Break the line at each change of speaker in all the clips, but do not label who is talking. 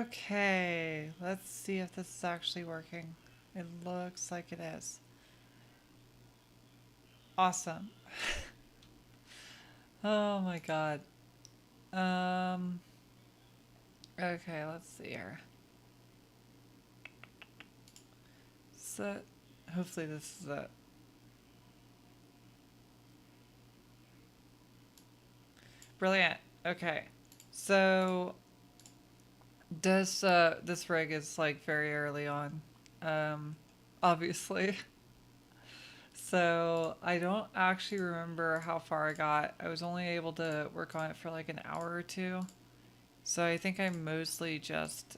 Okay, let's see if this is actually working. It looks like it is. Awesome. Oh my god. Um, okay, let's see here. So, hopefully this is it. Brilliant. Okay. So, this rig is like very early on. Obviously. So, I don't actually remember how far I got. I was only able to work on it for like an hour or two. So, I think I mostly just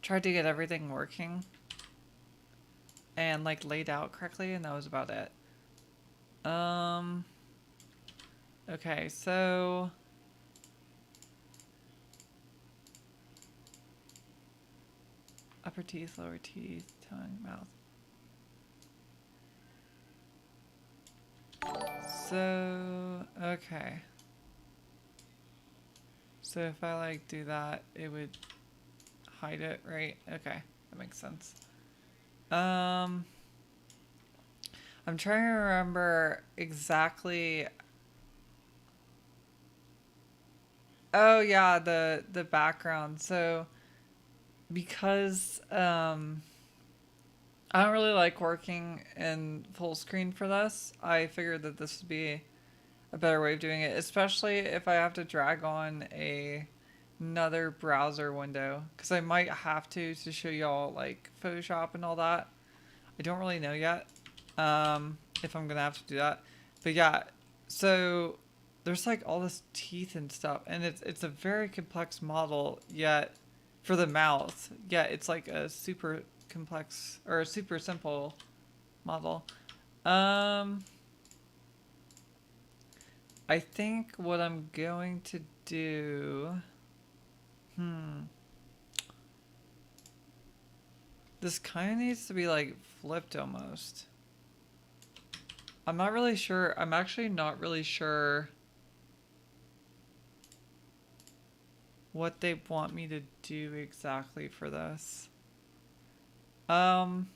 tried to get everything working and like laid out correctly, and that was about it. Um, okay, so upper teeth, lower teeth, tongue, mouth. So, okay. So if I like do that, it would hide it, right? Okay, that makes sense. I'm trying to remember exactly. Oh yeah, the background. So because I don't really like working in full screen for this, I figured that this would be a better way of doing it, especially if I have to drag on another browser window, because I might have to show y'all like Photoshop and all that. I don't really know yet if I'm gonna have to do that, but yeah. So there's like all this teeth and stuff, and it's a very complex model yet for the mouth. Yet it's like a super complex or a super simple model. Um, I think what I'm going to do. This kind of needs to be like flipped almost. I'm not really sure. I'm actually not really sure what they want me to do exactly for this. Um,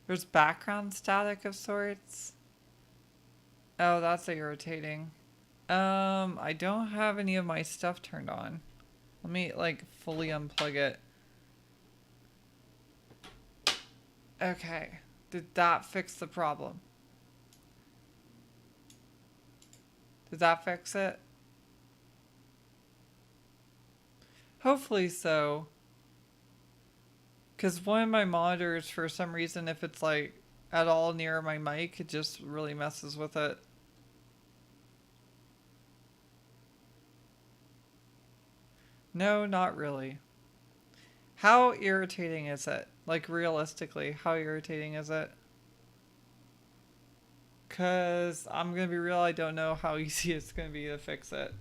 there's background static of sorts. Oh, that's irritating. I don't have any of my stuff turned on. Let me like fully unplug it. Okay. Did that fix the problem? Did that fix it? Hopefully so. Because one of my monitors, for some reason, if it's like at all near my mic, it just really messes with it. No, not really. How irritating is it? Like, realistically, how irritating is it? Because I'm going to be real, I don't know how easy it's going to be to fix it.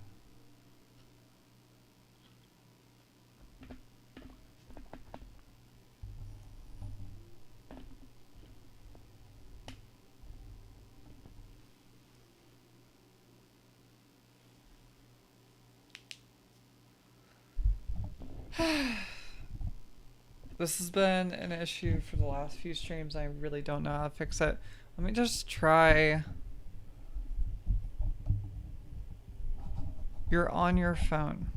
This has been an issue for the last few streams. I really don't know how to fix it. Let me just try. You're on your phone.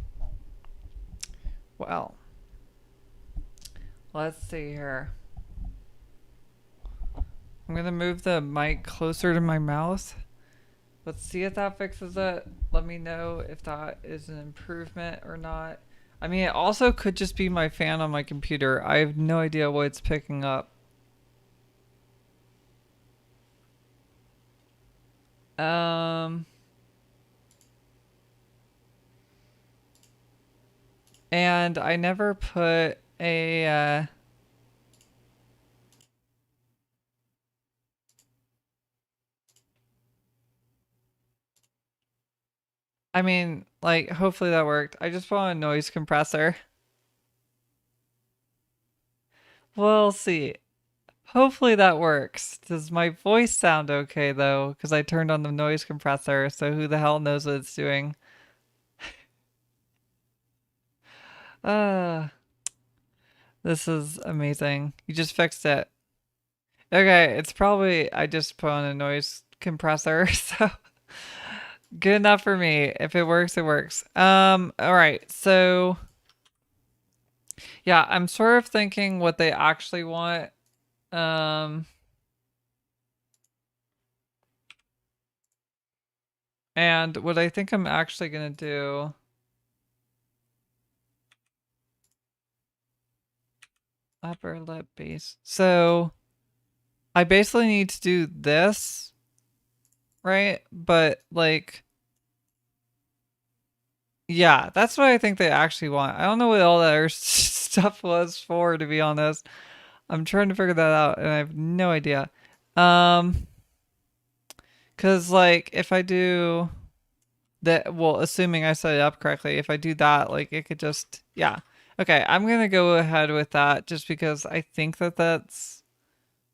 Well, let's see here. I'm gonna move the mic closer to my mouth. Let's see if that fixes it. Let me know if that is an improvement or not. I mean, it also could just be my fan on my computer. I have no idea what it's picking up. And I never put a, I mean, like, hopefully that worked. I just put on a noise compressor. We'll see. Hopefully that works. Does my voice sound okay though? Because I turned on the noise compressor, so who the hell knows what it's doing? This is amazing. You just fixed it. Okay, it's probably I just put on a noise compressor, so good enough for me. If it works, it works. All right. So, yeah, I'm sort of thinking what they actually want. Um, and what I think I'm actually gonna do. Upper lip base. So I basically need to do this, right? But like, yeah, that's what I think they actually want. I don't know what all that other stuff was for, to be honest. I'm trying to figure that out, and I have no idea. Um, cause like if I do that, well, assuming I set it up correctly, if I do that, like it could just, yeah. Okay, I'm gonna go ahead with that just because I think that that's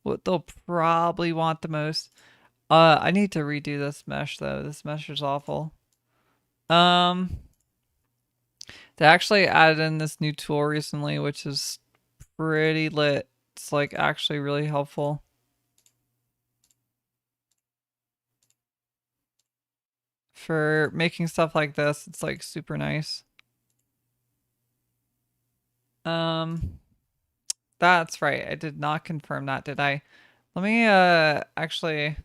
what they'll probably want the most. I need to redo this mesh though. This mesh is awful. Um, they actually added in this new tool recently, which is pretty lit. It's like actually really helpful. For making stuff like this, it's like super nice. Um, that's right. I did not confirm that, did I? Let me actually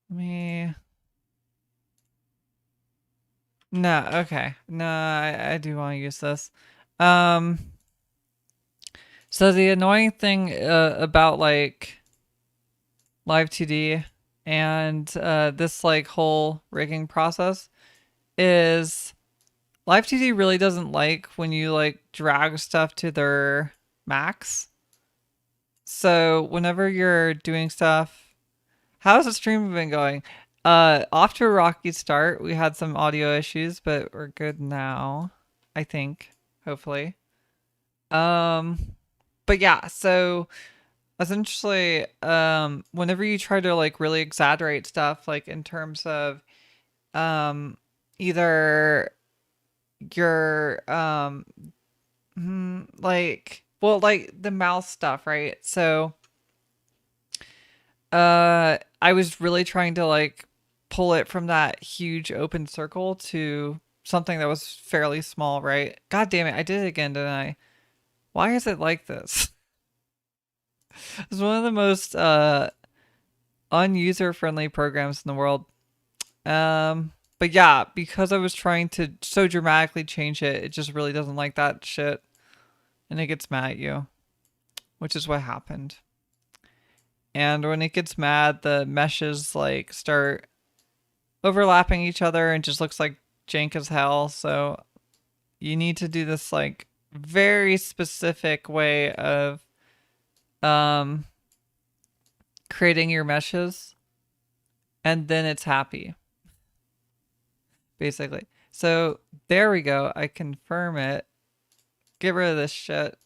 let me no, okay. No, I do want to use this. Um, so the annoying thing about like Live2D and this like whole rigging process is Live2D really doesn't like when you like drag stuff to their max. So whenever you're doing stuff, how's the stream been going? Off to a rocky start. We had some audio issues, but we're good now, I think, hopefully. Um, but yeah, so essentially, whenever you try to like really exaggerate stuff, like in terms of either your like well like the mouse stuff, right? So I was really trying to like pull it from that huge open circle to something that was fairly small, right? God damn it, I did it again, didn't I? Why is it like this? It's one of the most unuser friendly programs in the world. But yeah, because I was trying to so dramatically change it, it just really doesn't like that shit. And it gets mad at you, which is what happened. And when it gets mad, the meshes like start overlapping each other and just looks like jank as hell. So you need to do this like very specific way of um creating your meshes, and then it's happy, basically. So there we go. I confirm it. Get rid of this shit.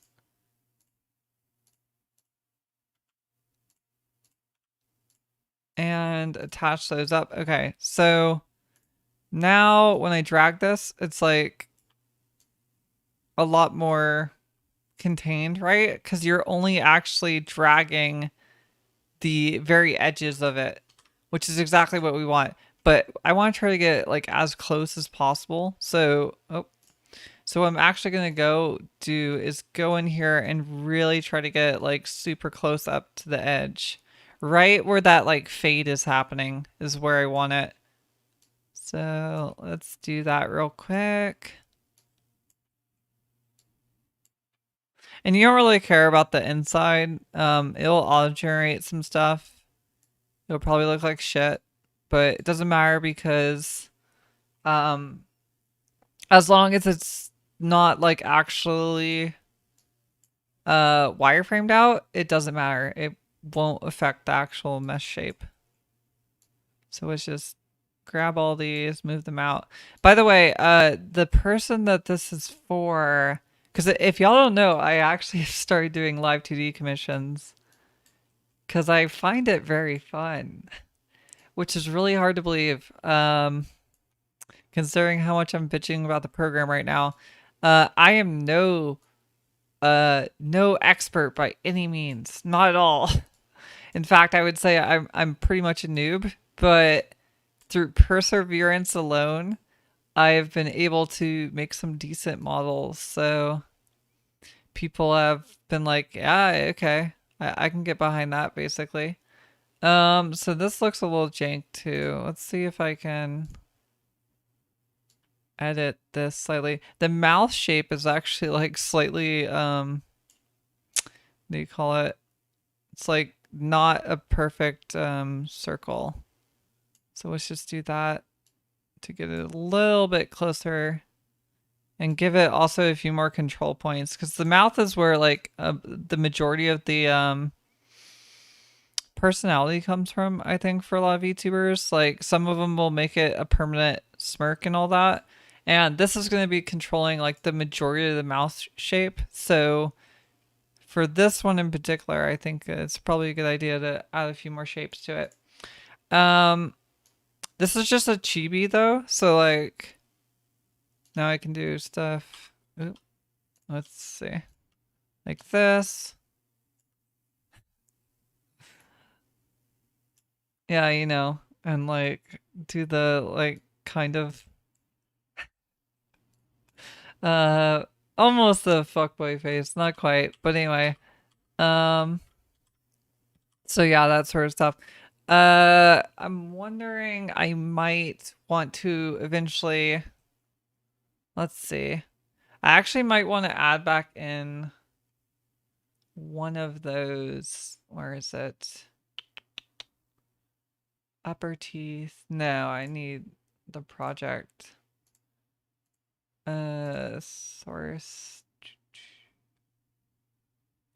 And attach those up. Okay, so now when I drag this, it's like a lot more contained, right? Because you're only actually dragging the very edges of it, which is exactly what we want. But I want to try to get like as close as possible. So, so what I'm actually going to go do is go in here and really try to get like super close up to the edge. Right where that like fade is happening is where I want it. So let's do that real quick. And you don't really care about the inside. It'll auto-generate some stuff. It'll probably look like shit, but it doesn't matter because um, as long as it's not like actually wireframed out, it doesn't matter. It won't affect the actual mesh shape. So let's just grab all these, move them out. By the way, the person that this is for, because if y'all don't know, I actually started doing Live2D commissions because I find it very fun, which is really hard to believe, considering how much I'm bitching about the program right now. I am no expert by any means, not at all. In fact, I would say I'm pretty much a noob, but through perseverance alone, I've been able to make some decent models. So people have been like, yeah, okay, I can get behind that basically. So this looks a little jank too. Let's see if I can edit this slightly. The mouth shape is actually like slightly, what do you call it? It's like not a perfect circle. So let's just do that to get it a little bit closer and give it also a few more control points, because the mouth is where like the majority of the personality comes from, I think, for a lot of VTubers. Like some of them will make it a permanent smirk and all that, and this is going to be controlling like the majority of the mouth shape. So for this one in particular, I think it's probably a good idea to add a few more shapes to it. This is just a chibi though, so like now I can do stuff. Oop, let's see, like this. Yeah, you know, and like do the like kind of uh almost the fuckboy face, not quite, but anyway. Um so yeah, that sort of stuff. I'm wondering, I might want to eventually, let's see. I actually might want to add back in one of those, where is it? Upper teeth. No, I need the project. Source.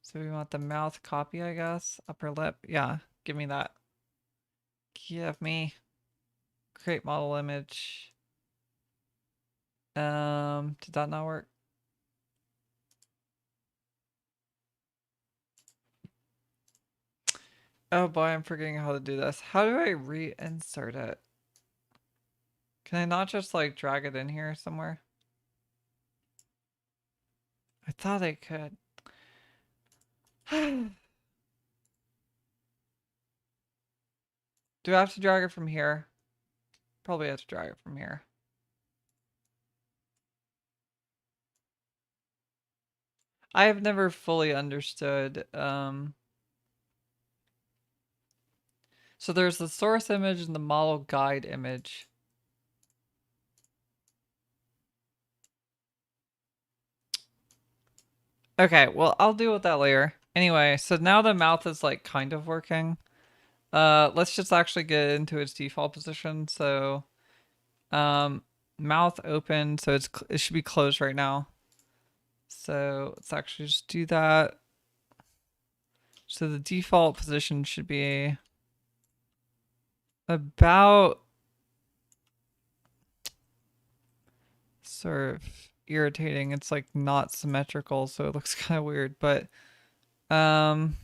So we want the mouth copy, I guess. Upper lip. Yeah, give me that. Give me. Create model image. Did that not work? Oh boy, I'm forgetting how to do this. How do I reinsert it? Can I not just like drag it in here somewhere? I thought I could. Do I have to drag it from here? Probably have to drag it from here. I have never fully understood. So there's the source image and the model guide image. Okay, well, I'll deal with that later. Anyway, so now the mouth is like kind of working. Let's just actually get into its default position. So, mouth open, so it should be closed right now. So let's actually just do that. So the default position should be about, sort of irritating. It's like not symmetrical, so it looks kind of weird, but um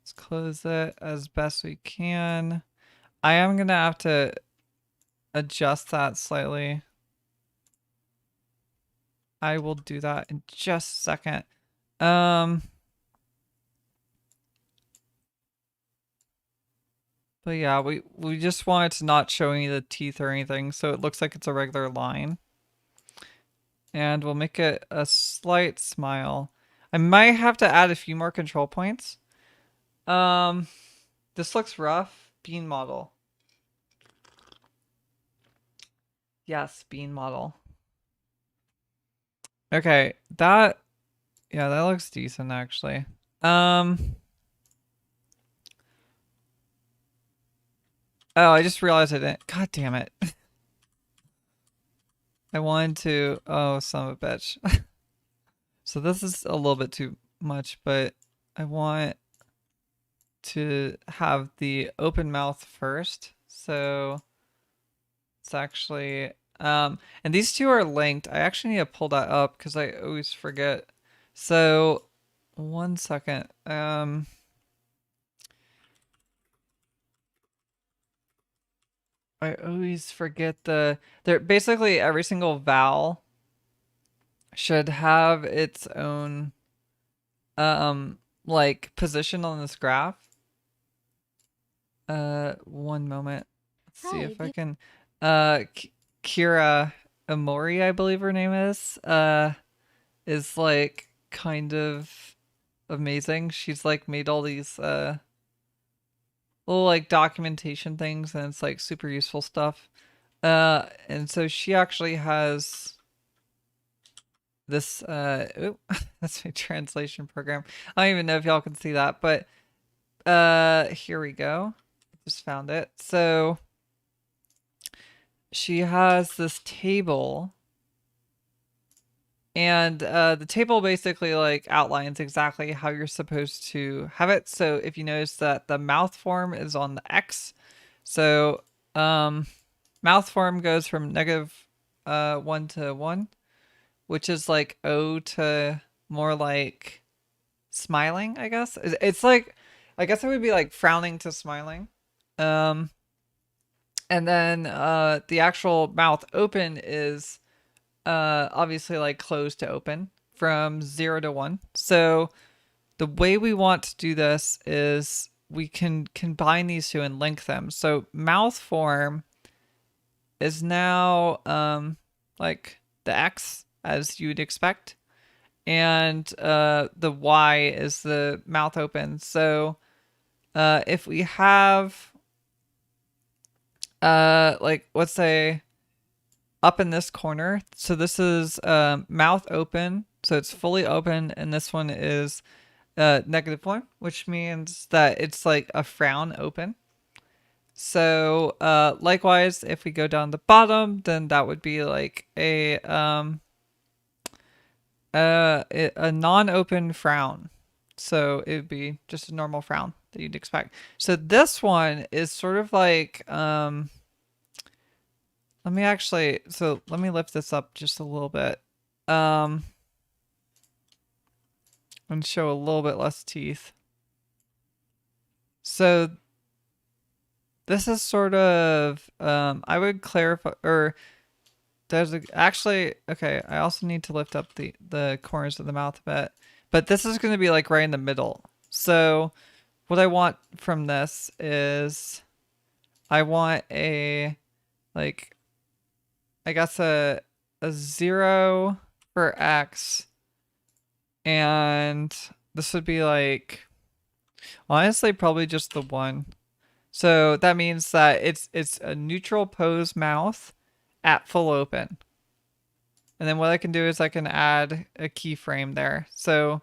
let's close it as best we can. I am gonna have to adjust that slightly. I will do that in just a second. But yeah, we just wanted to not show any of the teeth or anything, so it looks like it's a regular line. And we'll make it a slight smile. I might have to add a few more control points. This looks rough. Bean model. Yes, bean model. Okay, yeah, that looks decent actually. Oh, I just realized I didn't. God damn it. I wanted to. Oh, son of a bitch. So this is a little bit too much, but I want to have the open mouth first. So it's actually, and these two are linked. I actually need to pull that up because I always forget. So one second. I always forget they're basically every single vowel should have its own like position on this graph. One moment. Let's see if I can Kira Amori, I believe her name is like kind of amazing. She's like made all these little like documentation things, and it's like super useful stuff. And so she actually has this that's my translation program. I don't even know if y'all can see that, but here we go. Just found it. So she has this table, and the table basically like outlines exactly how you're supposed to have it. So if you notice that the mouth form is on the X, so mouth form goes from -1 to 1, which is like O to more like smiling, I guess. It's like, I guess it would be like frowning to smiling. And then the actual mouth open is obviously like closed to open from 0 to 1. So the way we want to do this is we can combine these two and link them. So mouth form is now like the X as you'd expect, and the Y is the mouth open. So if we have like, let's say up in this corner, so this is mouth open, so it's fully open, and this one is -1, which means that it's like a frown open. So likewise, if we go down the bottom, then that would be like a non-open frown. So it would be just a normal frown that you'd expect. So this one is sort of like let me lift this up just a little bit and show a little bit less teeth. So this is sort of I would clarify, or actually, okay, I also need to lift up the corners of the mouth a bit, but this is going to be like right in the middle. So what I want from this is I want a, like, I guess a 0 for X, and this would be like, honestly, probably just the 1. So that means that it's a neutral pose mouth at full open. And then what I can do is I can add a keyframe there. So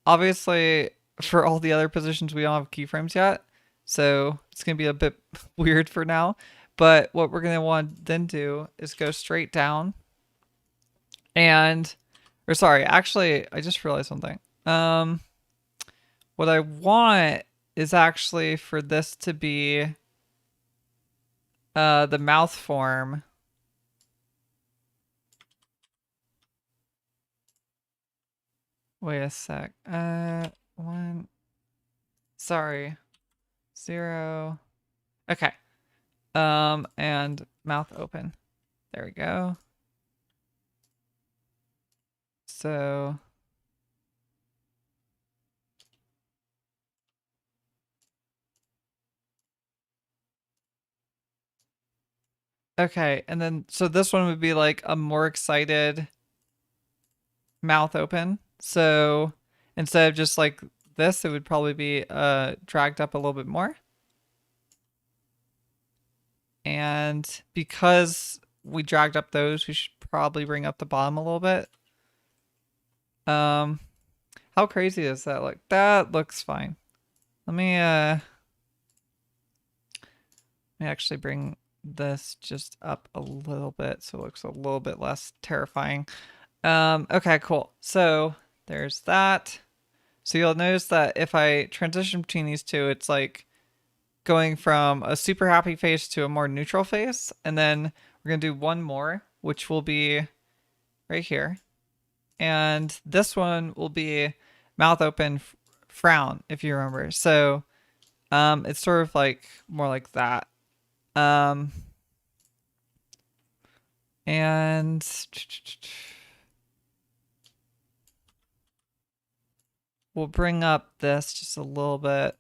obviously for all the other positions we don't have keyframes yet, so it's going to be a bit weird for now. But what we're going to want to then do is go straight down and, or sorry, actually, I just realized something. What I want is actually for this to be the mouth form. Wait a sec. 1. Sorry. 0. Okay. And mouth open. There we go. So okay, and then so this one would be like a more excited mouth open. So instead of just like this, it would probably be dragged up a little bit more. And because we dragged up those, we should probably bring up the bottom a little bit. How crazy is that? Like, that looks fine. Let me actually bring this just up a little bit so it looks a little bit less terrifying. Okay, cool. So there's that. So you'll notice that if I transition between these two, it's like going from a super happy face to a more neutral face. And then we're going to do one more, which will be right here. And this one will be mouth open frown, if you remember. So it's sort of like more like that. And we'll bring up this just a little bit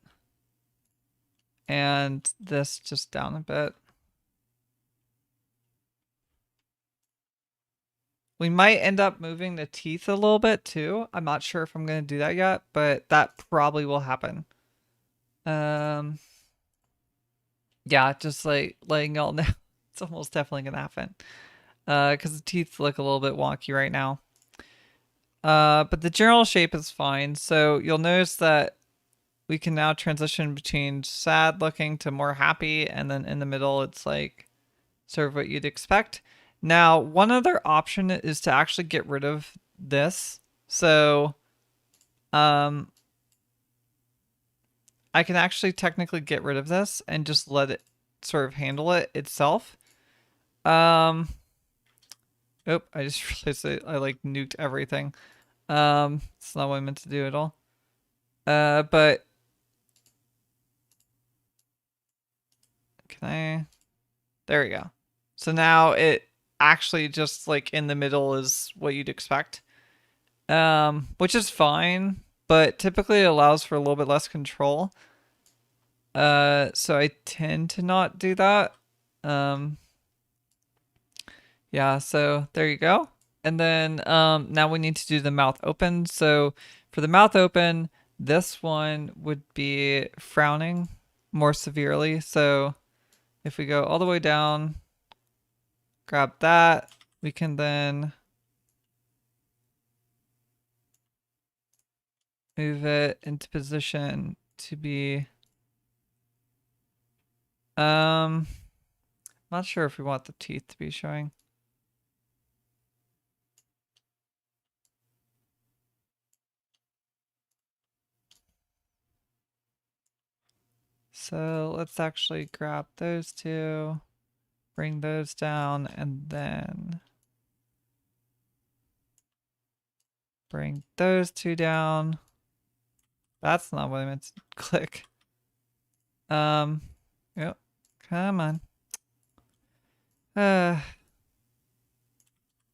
and this just down a bit. We might end up moving the teeth a little bit too. I'm not sure if I'm going to do that yet, but that probably will happen. Yeah, just like letting y'all know. It's almost definitely going to happen. Because the teeth look a little bit wonky right now. But the general shape is fine. So you'll notice that we can now transition between sad looking to more happy. And then in the middle, it's like sort of what you'd expect. Now, one other option is to actually get rid of this. So, I can actually technically get rid of this and just let it sort of handle it itself. Oh, I just realized I like nuked everything. It's not what I meant to do at all. But can I? There we go. So now it actually just like in the middle is what you'd expect. Which is fine, but typically it allows for a little bit less control. So I tend to not do that. Yeah, so there you go. And then now we need to do the mouth open. So for the mouth open, this one would be frowning more severely. So if we go all the way down, grab that, we can then move it into position to be not sure if we want the teeth to be showing. So let's actually grab those two, bring those down, and then bring those two down. That's not what I meant to click. Yep. Come on.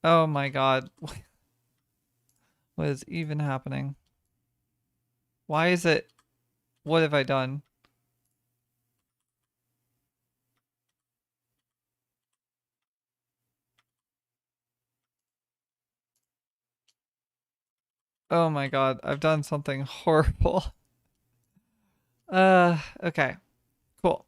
Oh my god. What is even happening? Why is it? What have I done? Oh my god, I've done something horrible. Okay. Cool.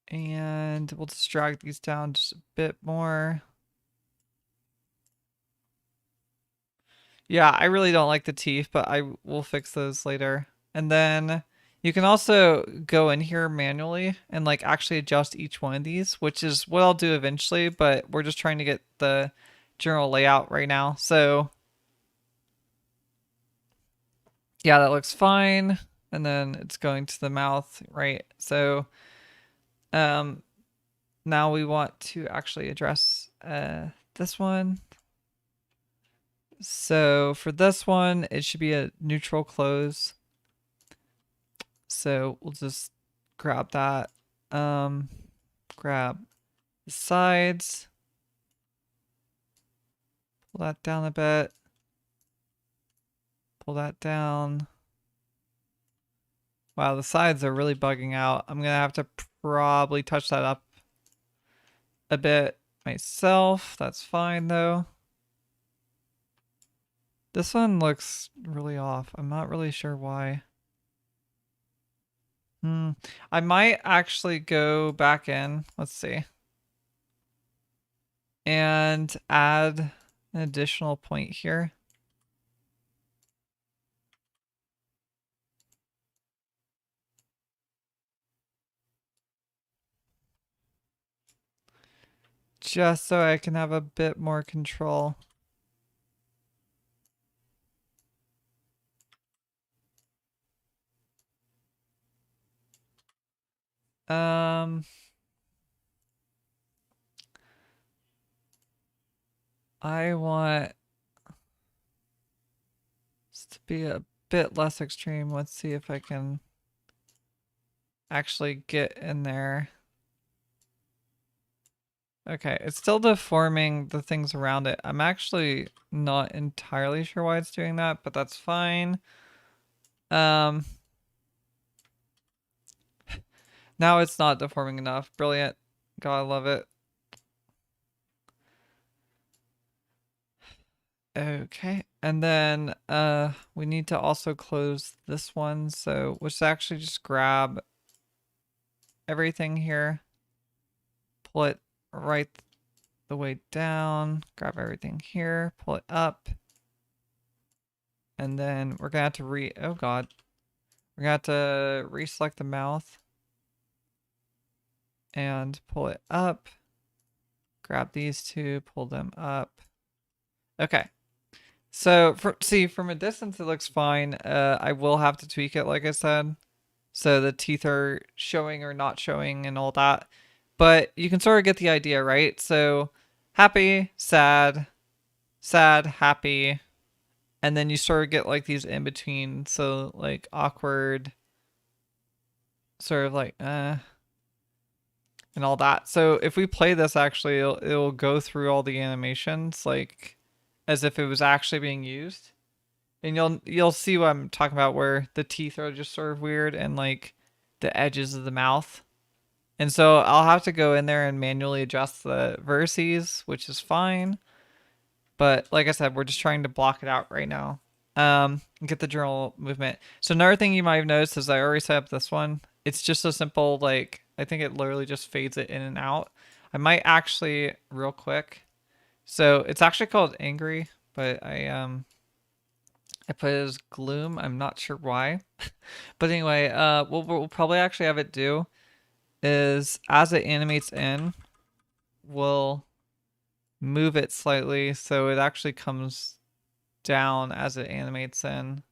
And we'll just drag these down just a bit more. Yeah, I really don't like the teeth, but I will fix those later. And then you can also go in here manually and like actually adjust each one of these, which is what I'll do eventually, but we're just trying to get the general layout right now. So yeah, that looks fine. And then it's going to the mouth, right? So now we want to actually address this one. So for this one, it should be a neutral close. So we'll just grab that. Grab the sides. Pull that down a bit. Pull that down. Wow, the sides are really bugging out. I'm gonna have to probably touch that up a bit myself. That's fine though. This one looks really off. I'm not really sure why. I might actually go back in. Let's see. And add an additional point here. Just so I can have a bit more control. I want this to be a bit less extreme. Let's see if I can actually get in there. Okay, it's still deforming the things around it. I'm actually not entirely sure why it's doing that, but that's fine. Now it's not deforming enough. Brilliant. Gotta love it. Okay, and then we need to also close this one, so let's actually just grab everything here, pull it right the way down, grab everything here, pull it up, and then we're gonna have to oh god, we're gonna have to reselect the mouth and pull it up, grab these two, pull them up. Okay. So, from a distance, it looks fine. I will have to tweak it, like I said. So the teeth are showing or not showing and all that. But you can sort of get the idea, right? So, happy, sad, sad, happy. And then you sort of get like these in between. So, like, awkward, sort of like, and all that. So, if we play this, actually, it'll go through all the animations, like, as if it was actually being used. And you'll see what I'm talking about, where the teeth are just sort of weird and like the edges of the mouth. And so I'll have to go in there and manually adjust the vertices, which is fine. But like I said, we're just trying to block it out right now. Get the journal movement. So another thing you might have noticed is I already set up this one. It's just a simple, like, I think it literally just fades it in and out. I might actually, real quick. So it's actually called angry, but I put it as gloom. I'm not sure why. But anyway, what we'll probably actually have it do is as it animates in, we'll move it slightly so it actually comes down as it animates in.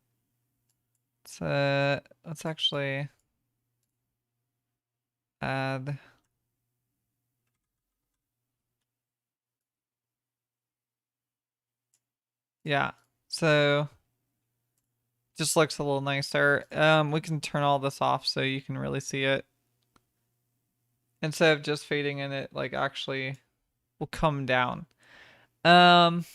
So let's actually add. Yeah, so just looks a little nicer. We can turn all this off so you can really see it. Instead of just fading in, it like actually will come down. Can't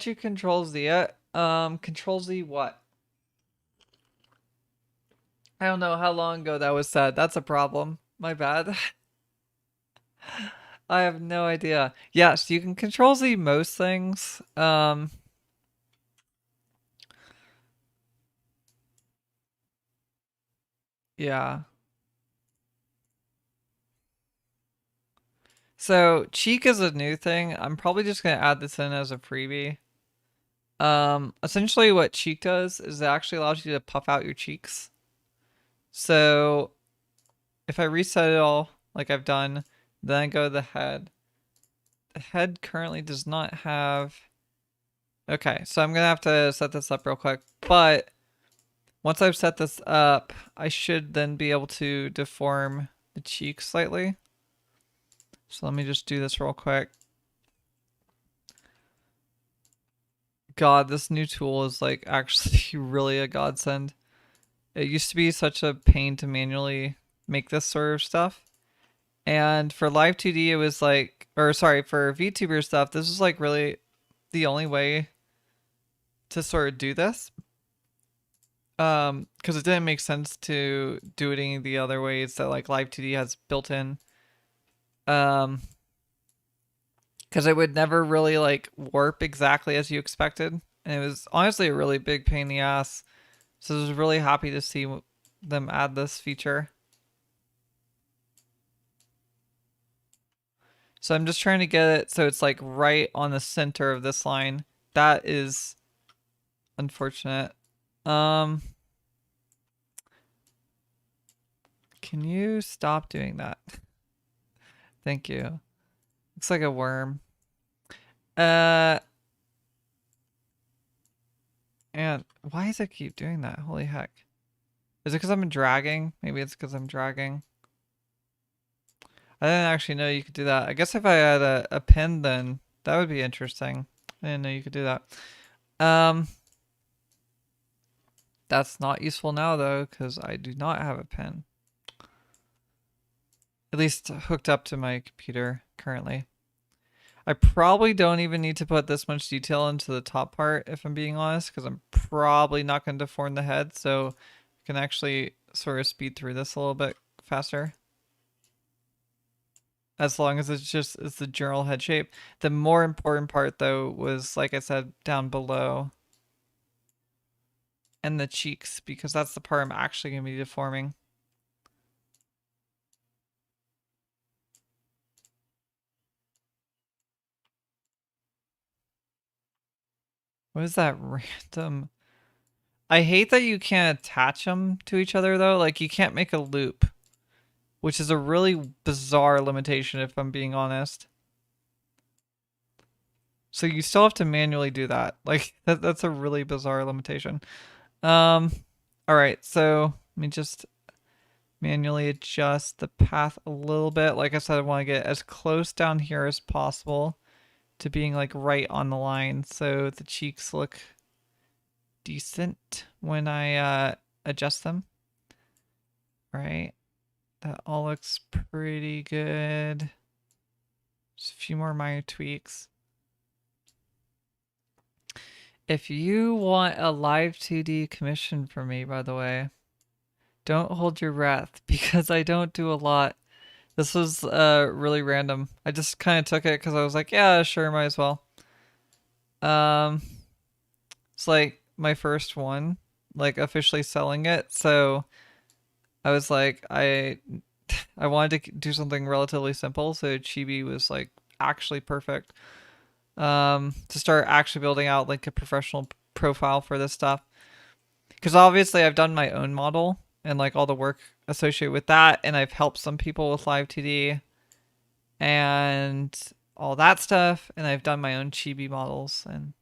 you control Z it? Control Z what? I don't know how long ago that was said. That's a problem. My bad. I have no idea. Yes, you can control Z most things. Yeah. So cheek is a new thing. I'm probably just gonna add this in as a freebie. Essentially what cheek does is it actually allows you to puff out your cheeks. So if I reset it all like I've done, then I go to the head. The head currently does not have. Okay, so I'm gonna have to set this up real quick, but once I've set this up, I should then be able to deform the cheek slightly. So let me just do this real quick. God, this new tool is like actually really a godsend. It used to be such a pain to manually make this sort of stuff. And for Live2D, it was like, or sorry, for VTuber stuff, this is like really the only way to sort of do this. Because it didn't make sense to do it any of the other ways that like Live2D has built in. Because it would never really like warp exactly as you expected. And it was honestly a really big pain in the ass. So I was really happy to see them add this feature. So I'm just trying to get it so it's like right on the center of this line. That is unfortunate. Can you stop doing that? Thank you. Looks like a worm. And why does it keep doing that? Holy heck. Is it because I'm dragging? Maybe it's because I'm dragging. I didn't actually know you could do that. I guess if I had a pin, then that would be interesting. I didn't know you could do that. That's not useful now though, because I do not have a pen. At least hooked up to my computer currently. I probably don't even need to put this much detail into the top part, if I'm being honest, because I'm probably not going to deform the head, so I can actually sort of speed through this a little bit faster. As long as it's the general head shape. The more important part, though, was, like I said, down below. And the cheeks, because that's the part I'm actually going to be deforming. What is that random? I hate that you can't attach them to each other, though. Like, you can't make a loop, which is a really bizarre limitation, if I'm being honest. So you still have to manually do that. Like, that's a really bizarre limitation. All right, so let me just manually adjust the path a little bit. Like I said, I want to get as close down here as possible to being like right on the line, so the cheeks look decent when I adjust them. All right, that all looks pretty good. Just a few more minor tweaks. If you want a Live2D commission from me, by the way, don't hold your breath, because I don't do a lot. This was really random. I just kind of took it because I was like, yeah, sure, might as well. It's like my first one, like officially selling it. So I was like, I wanted to do something relatively simple. So Chibi was like actually perfect. To start actually building out like a professional profile for this stuff. Because obviously I've done my own model and like all the work associated with that, and I've helped some people with Live2D and all that stuff, and I've done my own chibi models and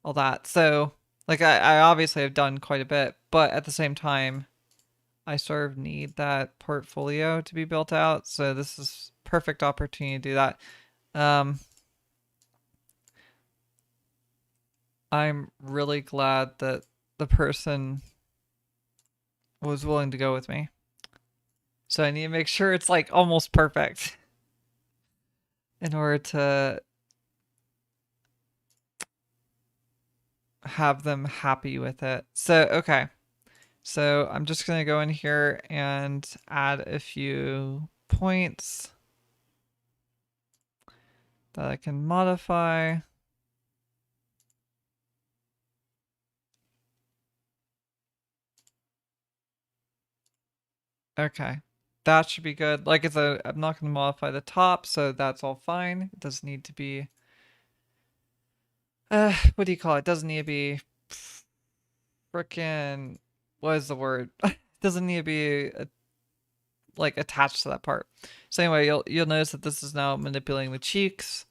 all that. So like I obviously have done quite a bit, but at the same time I sort of need that portfolio to be built out. So this is perfect opportunity to do that. I'm really glad that the person was willing to go with me. So I need to make sure it's like almost perfect in order to have them happy with it. So, okay. So I'm just going to go in here and add a few points that I can modify. Okay. That should be good. Like it's I'm not going to modify the top, so that's all fine. It doesn't need to be what do you call it? It doesn't need to be freaking, what is the word? It doesn't need to be like attached to that part. So anyway, you'll notice that this is now manipulating the cheeks.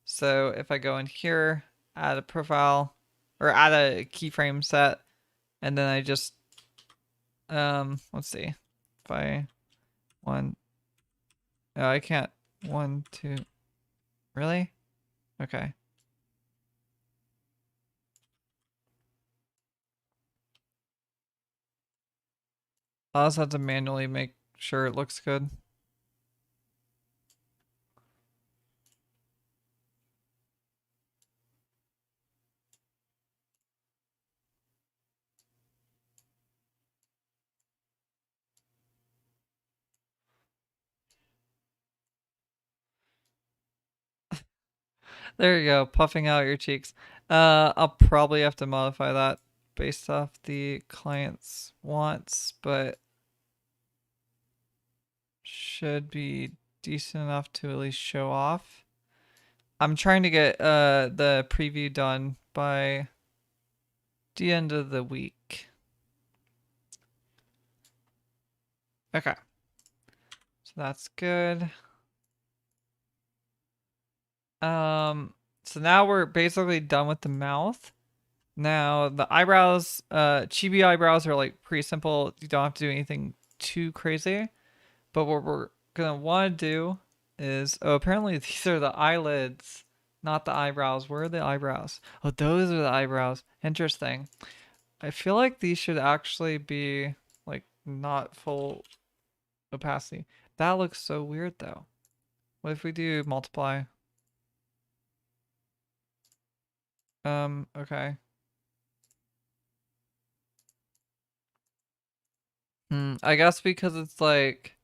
So if I go in here, add a profile or add a keyframe set, and then I just let's see. If I oh, I can't 1, 2, really? Okay. I also have to manually make sure it looks good. There you go, puffing out your cheeks. I'll probably have to modify that based off the client's wants, but should be decent enough to at least show off. I'm trying to get the preview done by the end of the week. Okay. So that's good. So now we're basically done with the mouth. Now the eyebrows, chibi eyebrows are like pretty simple. You don't have to do anything too crazy. But what we're gonna want to do is, oh, apparently these are the eyelids, not the eyebrows. Where are the eyebrows? Oh, those are the eyebrows. Interesting. I feel like these should actually be like not full opacity. That looks so weird though. What if we do multiply? Okay. I guess because it's like,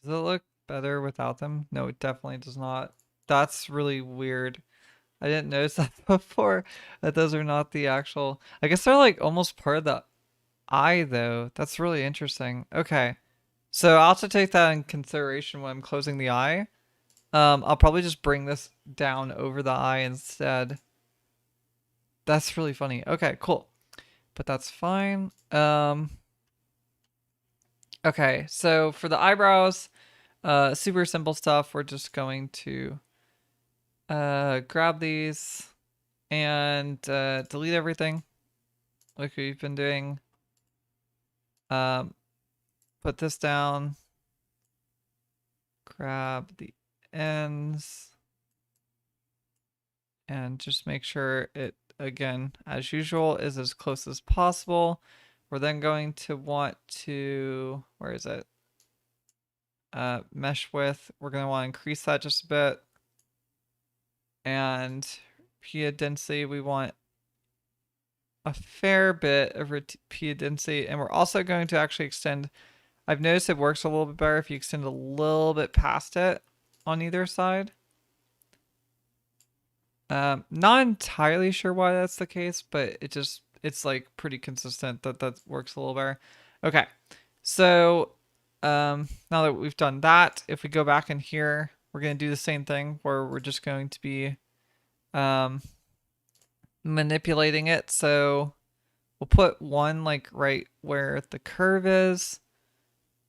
does it look better without them? No, it definitely does not. That's really weird. I didn't notice that before, that those are not the actual, I guess they're like almost part of the eye though. That's really interesting. Okay. So I'll have to take that in consideration when I'm closing the eye. I'll probably just bring this down over the eye instead. That's really funny. Okay, cool. But that's fine. Okay, so for the eyebrows, super simple stuff. We're just going to grab these and delete everything like we've been doing. Put this down. Grab the ends. And just make sure it, again, as usual, is as close as possible. We're then going to want to, where is it? Mesh width. We're going to want to increase that just a bit. And repeat density, we want a fair bit of repeat density. And we're also going to actually extend, I've noticed it works a little bit better if you extend a little bit past it on either side. Not entirely sure why that's the case, but it's like pretty consistent that works a little better. Okay, so now that we've done that, if we go back in here, we're going to do the same thing where we're just going to be manipulating it. So we'll put one like right where the curve is.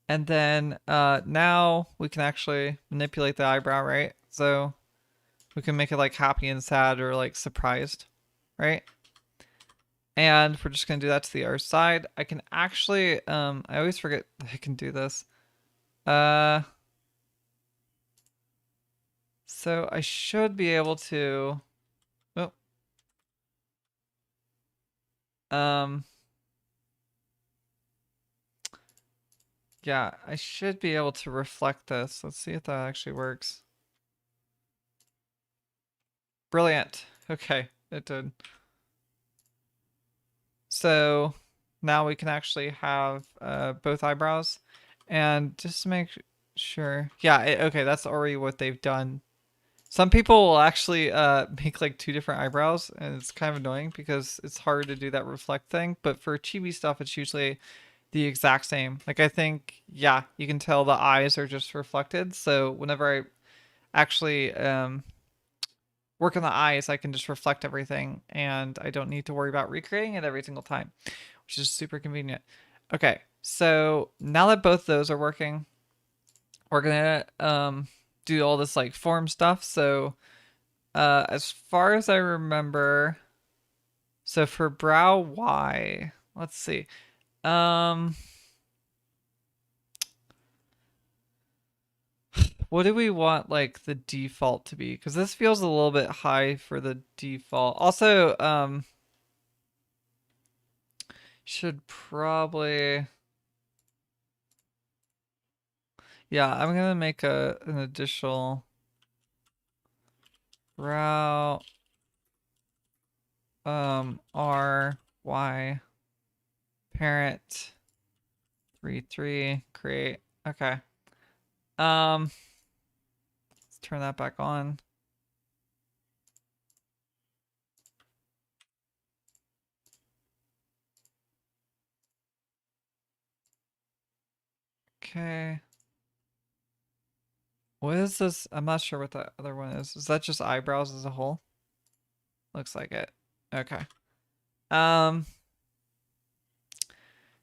And then now we can actually manipulate the eyebrow, right? So we can make it like happy and sad or like surprised, right? And we're just gonna do that to the other side. I can actually, I always forget I can do this. So I should be able to, oh, yeah, I should be able to reflect this. Let's see if that actually works. Brilliant. Okay, it did. So now we can actually have both eyebrows. And just to make sure, yeah, okay, that's already what they've done. Some people will actually make like two different eyebrows, and it's kind of annoying because it's hard to do that reflect thing. But for chibi stuff, it's usually the exact same. Like I think, yeah, you can tell the eyes are just reflected. So whenever I actually work on the eyes, I can just reflect everything, and I don't need to worry about recreating it every single time, which is super convenient. Okay, so now that both those are working, we're gonna do all this like form stuff. So as far as I remember, so for brow Y, let's see. What do we want like the default to be? Because this feels a little bit high for the default. Also, should probably, yeah, I'm gonna make an additional route R Y parent 3 create. Okay. Let's turn that back on. Okay. What is this? I'm not sure what that other one is. Is that just eyebrows as a whole? Looks like it. Okay.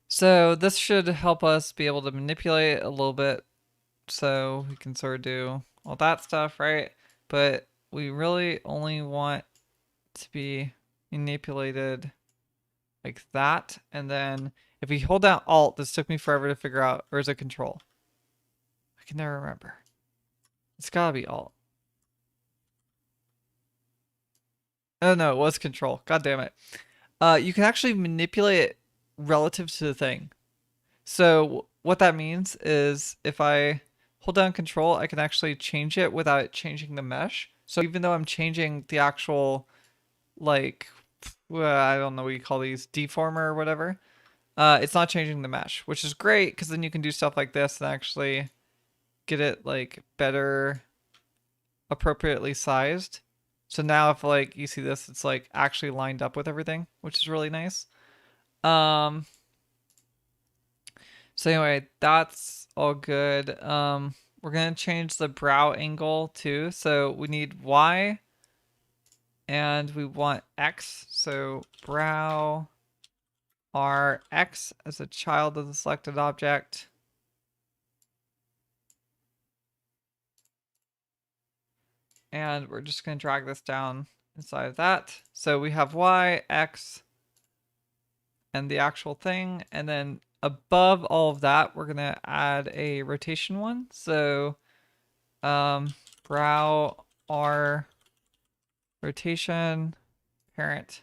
So this should help us be able to manipulate a little bit so we can sort of do all that stuff, right? But we really only want to be manipulated like that. And then if we hold down Alt, this took me forever to figure out, or is it Control? I can never remember. It's gotta be Alt. Oh no, it was control. God damn it. You can actually manipulate it relative to the thing. So what that means is if I hold down control, I can actually change it without changing the mesh. So even though I'm changing the actual, like, I don't know what you call these, deformer or whatever, it's not changing the mesh, which is great because then you can do stuff like this and actually get it like better, appropriately sized. So now if like you see this, it's like actually lined up with everything, which is really nice. Um, so anyway, that's all good. We're gonna change the brow angle too. So we need Y and we want X. So brow R X as a child of the selected object. And we're just gonna drag this down inside of that. So we have Y, X, and the actual thing. And then above all of that, we're gonna add a rotation one. So brow R rotation parent.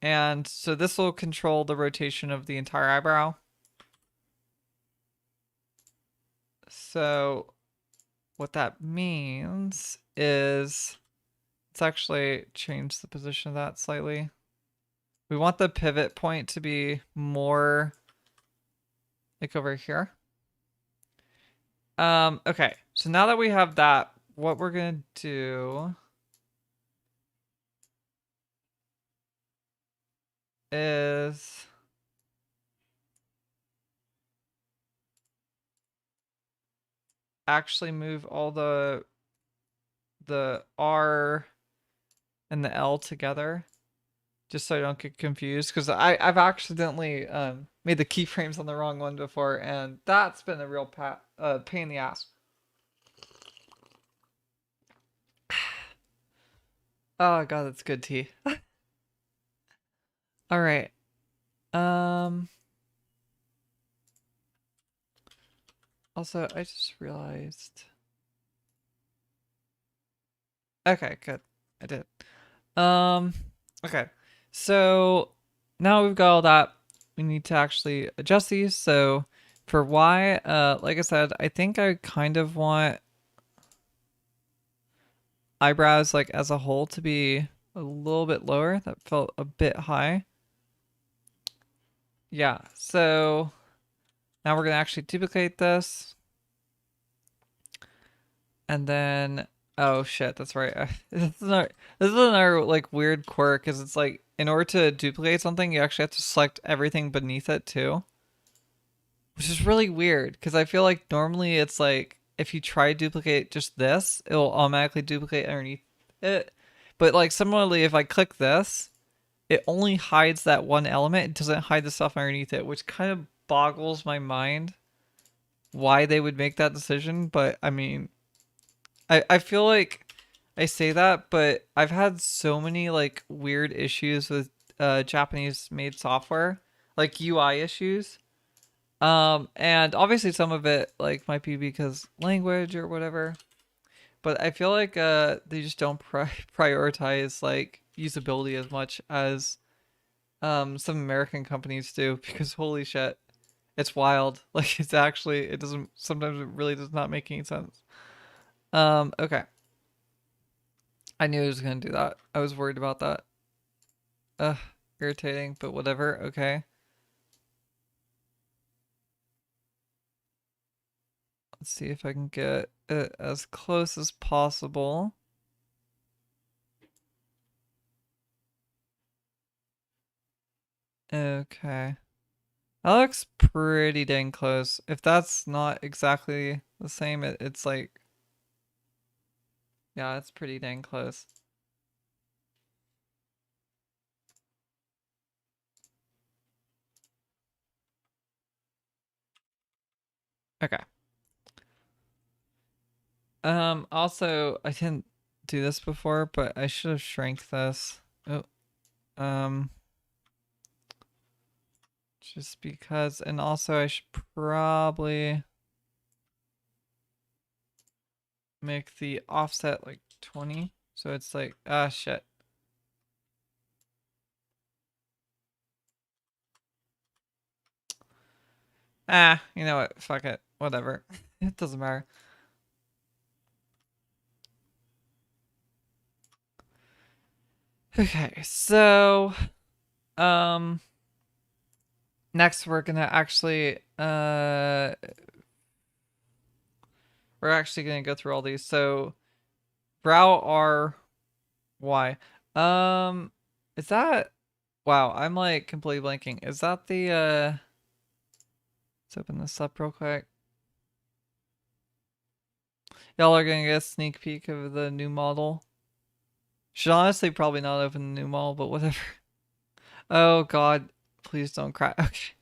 And so this will control the rotation of the entire eyebrow. So what that means is let's actually change the position of that slightly. We want the pivot point to be more like over here. Okay, so now that we have that, what we're gonna do is actually move all the R and the L together, just so I don't get confused, because I've accidentally made the keyframes on the wrong one before, and that's been a real pain in the ass. Oh god, that's good tea. All right. Also, I just realized. Okay, good. I did. Okay. So now we've got all that. We need to actually adjust these. So for Y, like I said, I think I kind of want eyebrows like as a whole to be a little bit lower. That felt a bit high. Yeah, so now we're gonna actually duplicate this. And then, oh shit, that's right. This is another like weird quirk, is it's like in order to duplicate something, you actually have to select everything beneath it too, which is really weird because I feel like normally it's like if you try to duplicate just this, it will automatically duplicate underneath it. But like similarly, if I click this, it only hides that one element. It doesn't hide the stuff underneath it, which kind of boggles my mind why they would make that decision. But I mean, I feel like I say that, but I've had so many like weird issues with Japanese made software, like UI issues. And obviously some of it like might be because language or whatever, but I feel like they just don't prioritize like usability as much as some American companies do, because holy shit, it's wild. Like it's actually, it doesn't, sometimes it really does not make any sense. Okay. I knew it was gonna do that. I was worried about that. Ugh, irritating, but whatever. Okay. Let's see if I can get it as close as possible. Okay. That looks pretty dang close. If that's not exactly the same, it's like, yeah, it's pretty dang close. Okay. Also, I didn't do this before, but I should have shrank this. Oh, um, just because, and also I should probably make the offset like 20. So it's like, ah, shit. Ah, you know what? Fuck it. Whatever. It doesn't matter. Okay, so um next we're gonna actually go through all these. So brow R Y. Um is that wow, I'm like completely blanking. Is that the let's open this up real quick. Y'all are gonna get a sneak peek of the new model. Should honestly probably not open the new model, but whatever. Oh god, please don't cry. Okay.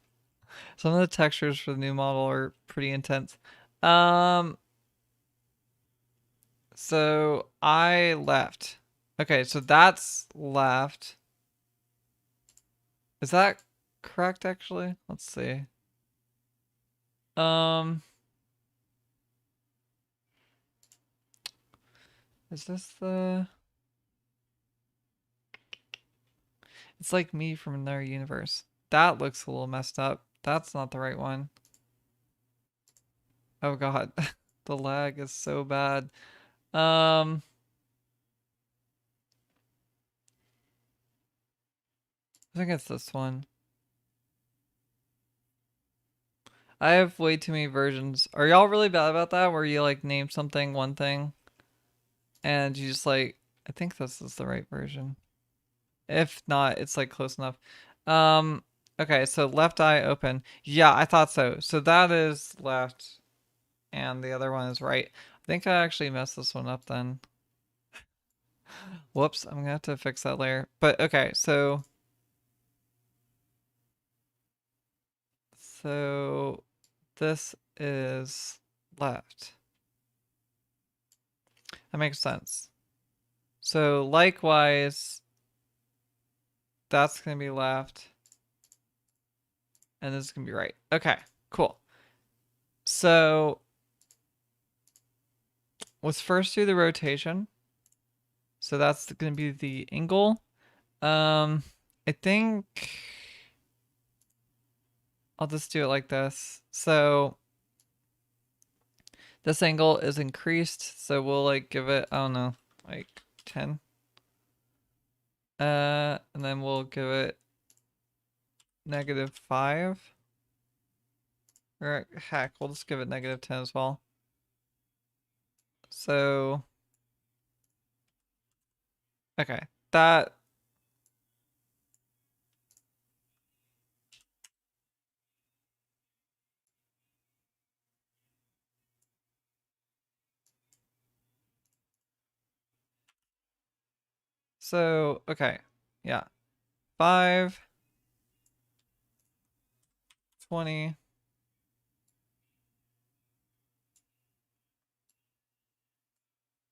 Some of the textures for the new model are pretty intense. Um, so I left. Okay, so that's left. Is that correct actually? Let's see. Um, is this the It's like me from another universe. That looks a little messed up. That's not the right one. Oh god. The lag is so bad. Um, I think it's this one. I have way too many versions. Are y'all really bad about that? Where you like name something one thing and you just like, I think this is the right version. If not, it's like close enough. Um, okay, so left eye open. Yeah, I thought so. So that is left and the other one is right. I think I actually messed this one up then. Whoops, I'm gonna have to fix that later. But okay, so this is left. That makes sense. So likewise, that's gonna be left, and this is gonna be right. Okay, cool. So let's first do the rotation. So that's gonna be the angle. I think I'll just do it like this. So this angle is increased, so we'll like give it, I don't know, like 10. And then we'll give it -5. Or heck, we'll just give it -10 as well. So, okay, that. So, okay, yeah, 5, 20.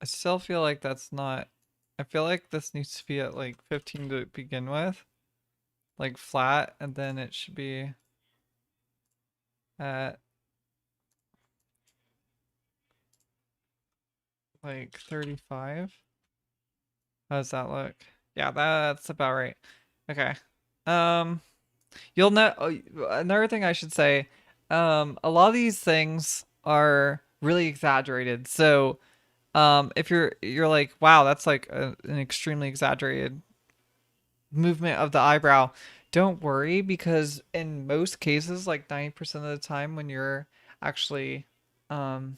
I still feel like that's not, I feel like this needs to be at like 15 to begin with, like flat, and then it should be at like 35. How does that look? Yeah, that's about right. Okay. Um, you'll know, another thing I should say, a lot of these things are really exaggerated. So, if you're like, wow, that's like an extremely exaggerated movement of the eyebrow, don't worry, because in most cases, like 90% of the time when you're actually um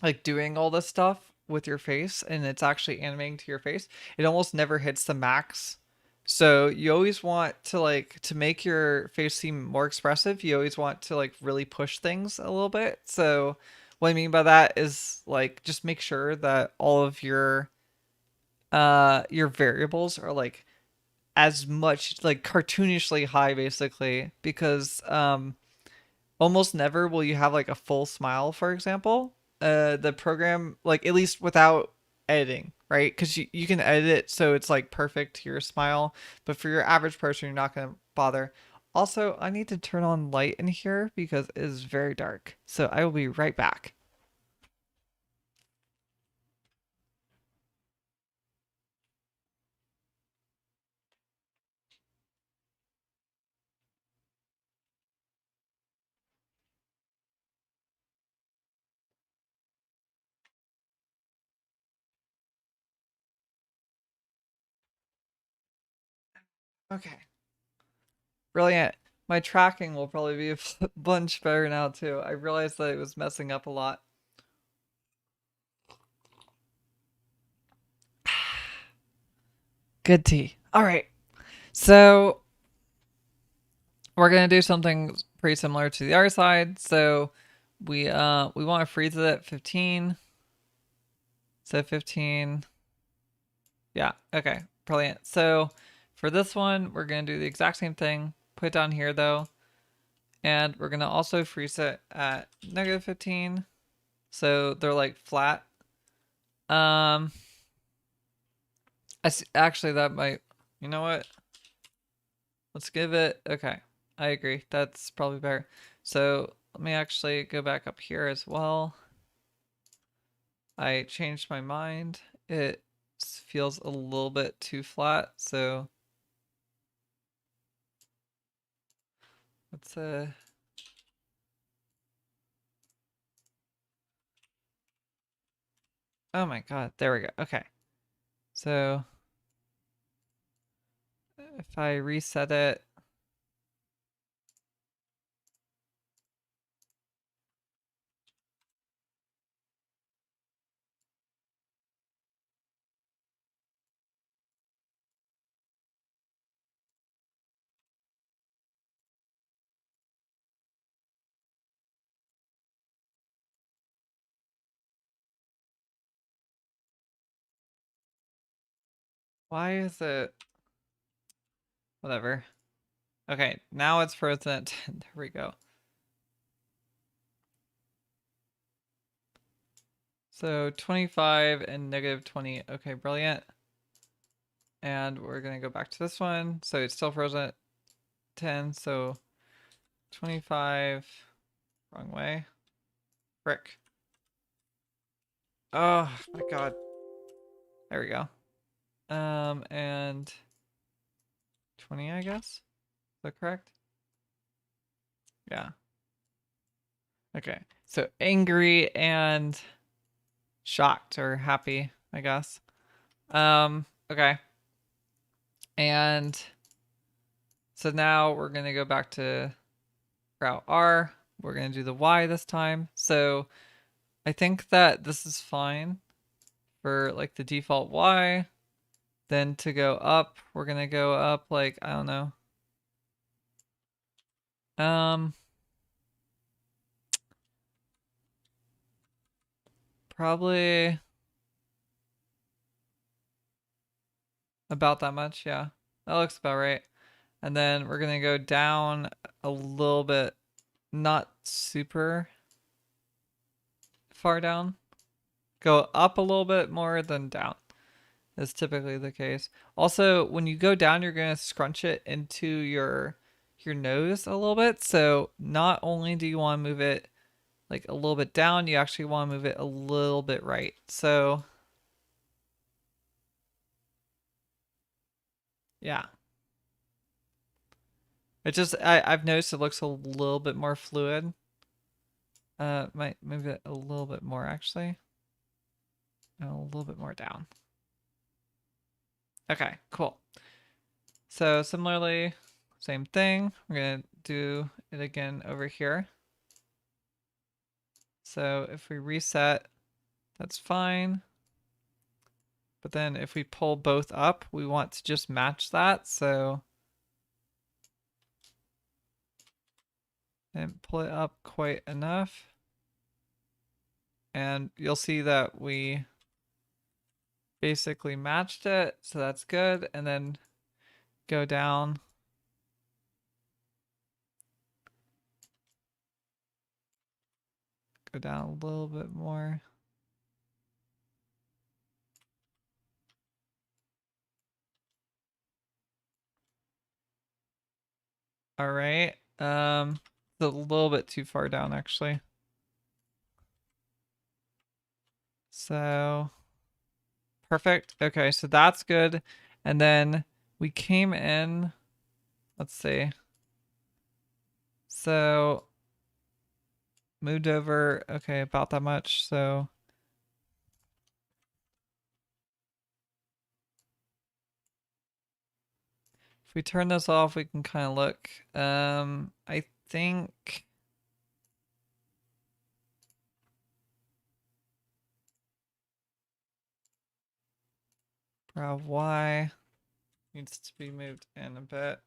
like doing all this stuff with your face and it's actually animating to your face, it almost never hits the max. So you always want to like to make your face seem more expressive, you always want to like really push things a little bit. So what I mean by that is like just make sure that all of your variables are like as much like cartoonishly high basically, because almost never will you have like a full smile, for example. The program, like at least without editing, right? Because you can edit it so it's like perfect to your smile, but for your average person, you're not going to bother. Also, I need to turn on light in here because it is very dark. So I will be right back. Okay. Brilliant. My tracking will probably be a bunch better now too. I realized that it was messing up a lot. Good tea. All right. So we're gonna do something pretty similar to the other side. So we want to freeze it at 15. So 15. Yeah. Okay. Brilliant. So for this one, we're gonna do the exact same thing. Put it down here though, and we're gonna also freeze it at -15. So they're like flat. Um, actually that might. You know what? Let's give it. Okay. I agree. That's probably better. So let me actually go back up here as well. I changed my mind. It feels a little bit too flat, so let's oh my god, there we go. Okay. So if I reset it, why is it whatever? Okay, now it's frozen at 10. There we go. So 25 and -20. Okay, brilliant. And we're gonna go back to this one. So it's still frozen at 10. So 25, wrong way. Frick. Oh my god. There we go. And 20, I guess. Is that correct? Yeah. Okay. So angry and shocked or happy, I guess. Okay. And so now we're gonna go back to route R. We're gonna do the Y this time. So I think that this is fine for like the default Y. Then to go up, we're gonna go up like, I don't know. Um, Probably about that much, yeah. That looks about right. And then we're gonna go down a little bit, not super far down. Go up a little bit more than down. Is typically the case. Also, when you go down, you're gonna scrunch it into your nose a little bit. So not only do you want to move it like a little bit down, you actually want to move it a little bit right. So yeah. It just I've noticed it looks a little bit more fluid. Might move it a little bit more actually. And a little bit more down. Okay, cool. So similarly, same thing. We're gonna do it again over here. So if we reset, that's fine. But then if we pull both up, we want to just match that. So and pull it up quite enough. And you'll see that we basically matched it. So that's good. And then go down. Go down a little bit more. All right. It's a little bit too far down actually. So perfect. Okay, so that's good. And then we came in, let's see. So moved over, okay, about that much. So we turn this off, we can kind of look. I think brow Y needs to be moved in a bit.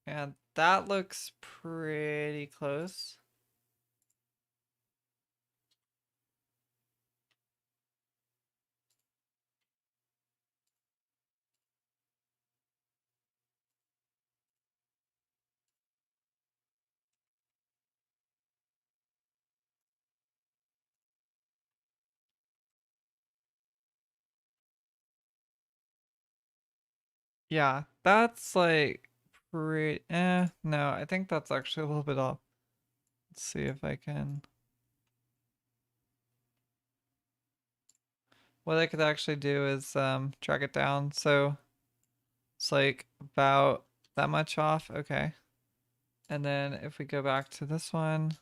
And that looks pretty close. Yeah, that's like pretty, no, I think that's actually a little bit off. Let's see if I can. What I could actually do is drag it down so it's like about that much off. Okay. And then if we go back to this one,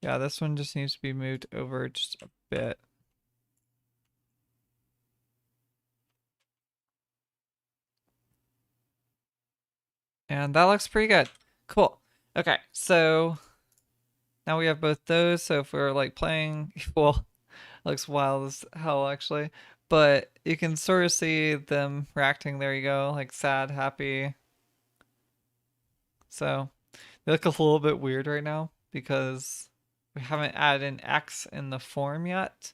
yeah, this one just needs to be moved over just a bit. And that looks pretty good. Cool. Okay, so now we have both those. So if we're like playing, well, it looks wild as hell actually. But you can sort of see them reacting. There you go, like sad, happy. So they look a little bit weird right now because we haven't added an X in the form yet.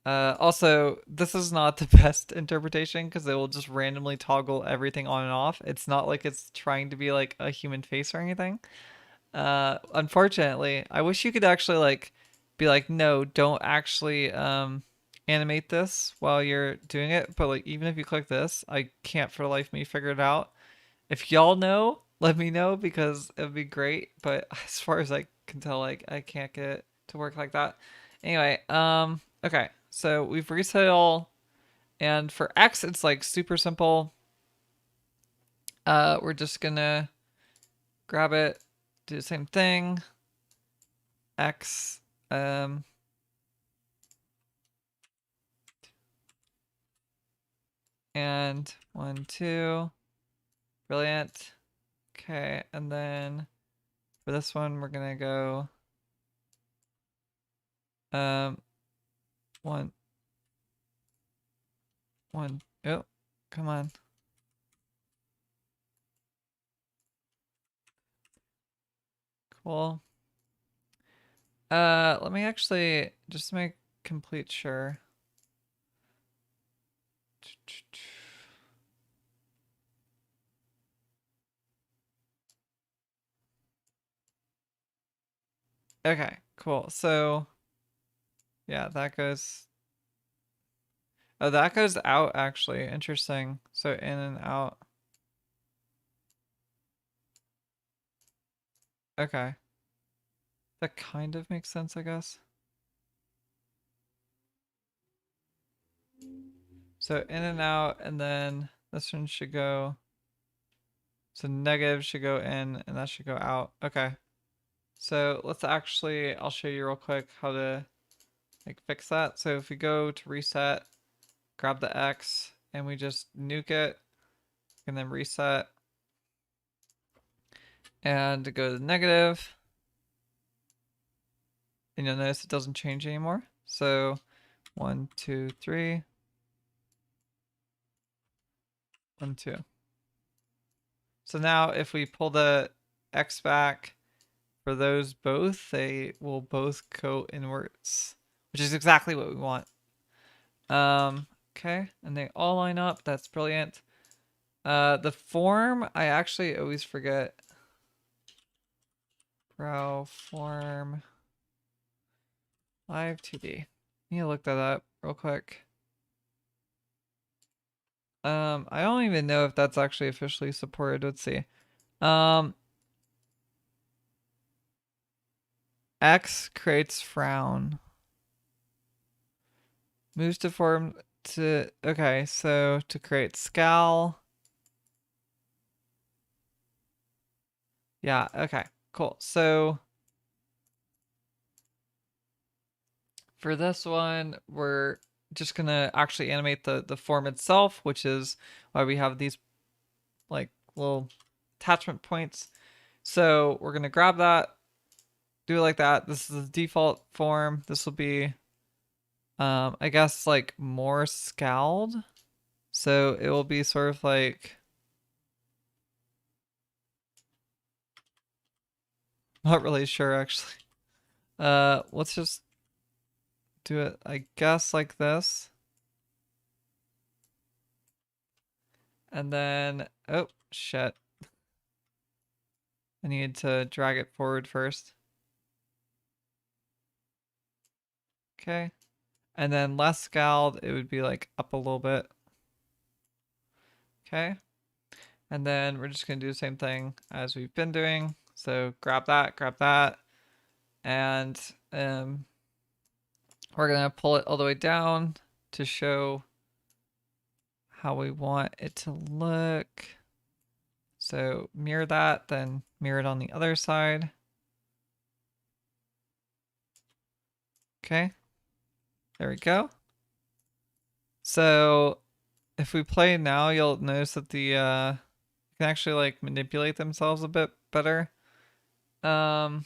Also, this is not the best interpretation because it will just randomly toggle everything on and off. It's not like it's trying to be like a human face or anything. Unfortunately, I wish you could actually like be like, no, don't actually animate this while you're doing it. But like, even if you click this, I can't for the life of me figure it out. If y'all know, let me know because it would be great. But as far as I can tell, like I can't get it to work like that. Anyway, okay, so we've reset it all, and for X, it's like super simple. We're just gonna grab it, do the same thing. X, and 1, 2, brilliant. Okay, and then for this one, we're gonna go, 1, 1. Oh, come on. Cool. Let me actually just make complete sure. Okay, cool. So, yeah, that goes. Oh, that goes out actually. Interesting. So in and out. Okay. That kind of makes sense, I guess. So in and out, and then this one should go. So negative should go in, and that should go out. Okay. So let's actually, I'll show you real quick how to like fix that. So if we go to reset, grab the X, and we just nuke it, and then reset, and go to negative, and you'll notice it doesn't change anymore. So 1, 2, 3, 1, 2. So now if we pull the X back for those both, they will both go inwards, which is exactly what we want. Okay, and they all line up. That's brilliant. The form, I actually always forget. Brow form Live2D. I need to look that up real quick. I don't even know if that's actually officially supported. Let's see. X creates frown. Moves to form to, okay, so to create scowl. Yeah, okay, cool. So for this one, we're just gonna actually animate the form itself, which is why we have these like little attachment points. So we're gonna grab that, do it like that. This is the default form. This will be, I guess like more scaled. So it will be sort of like, not really sure actually. Let's just do it, I guess, like this. And then, oh, shit. I need to drag it forward first. Okay. And then less scaled, it would be like up a little bit. Okay. And then we're just going to do the same thing as we've been doing. So grab that, and we're going to pull it all the way down to show how we want it to look. So mirror that, then mirror it on the other side. Okay. There we go. So if we play now, you'll notice that the can actually like manipulate themselves a bit better. I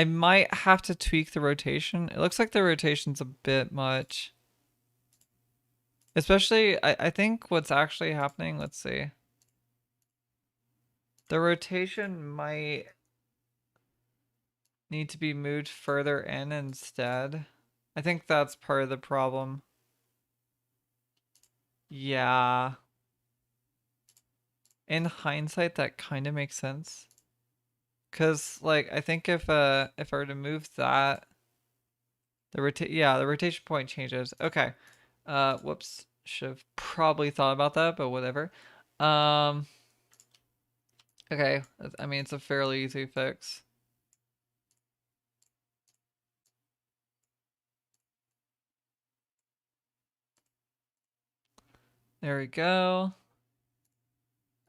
might have to tweak the rotation. It looks like the rotation's a bit much. Especially, I think what's actually happening, let's see. The rotation might need to be moved further in instead. I think that's part of the problem. Yeah. In hindsight, that kind of makes sense. Cause like I think if I were to move that, the rotation point changes. Okay. Whoops. Should have probably thought about that, but whatever. Okay. I mean, it's a fairly easy fix. There we go.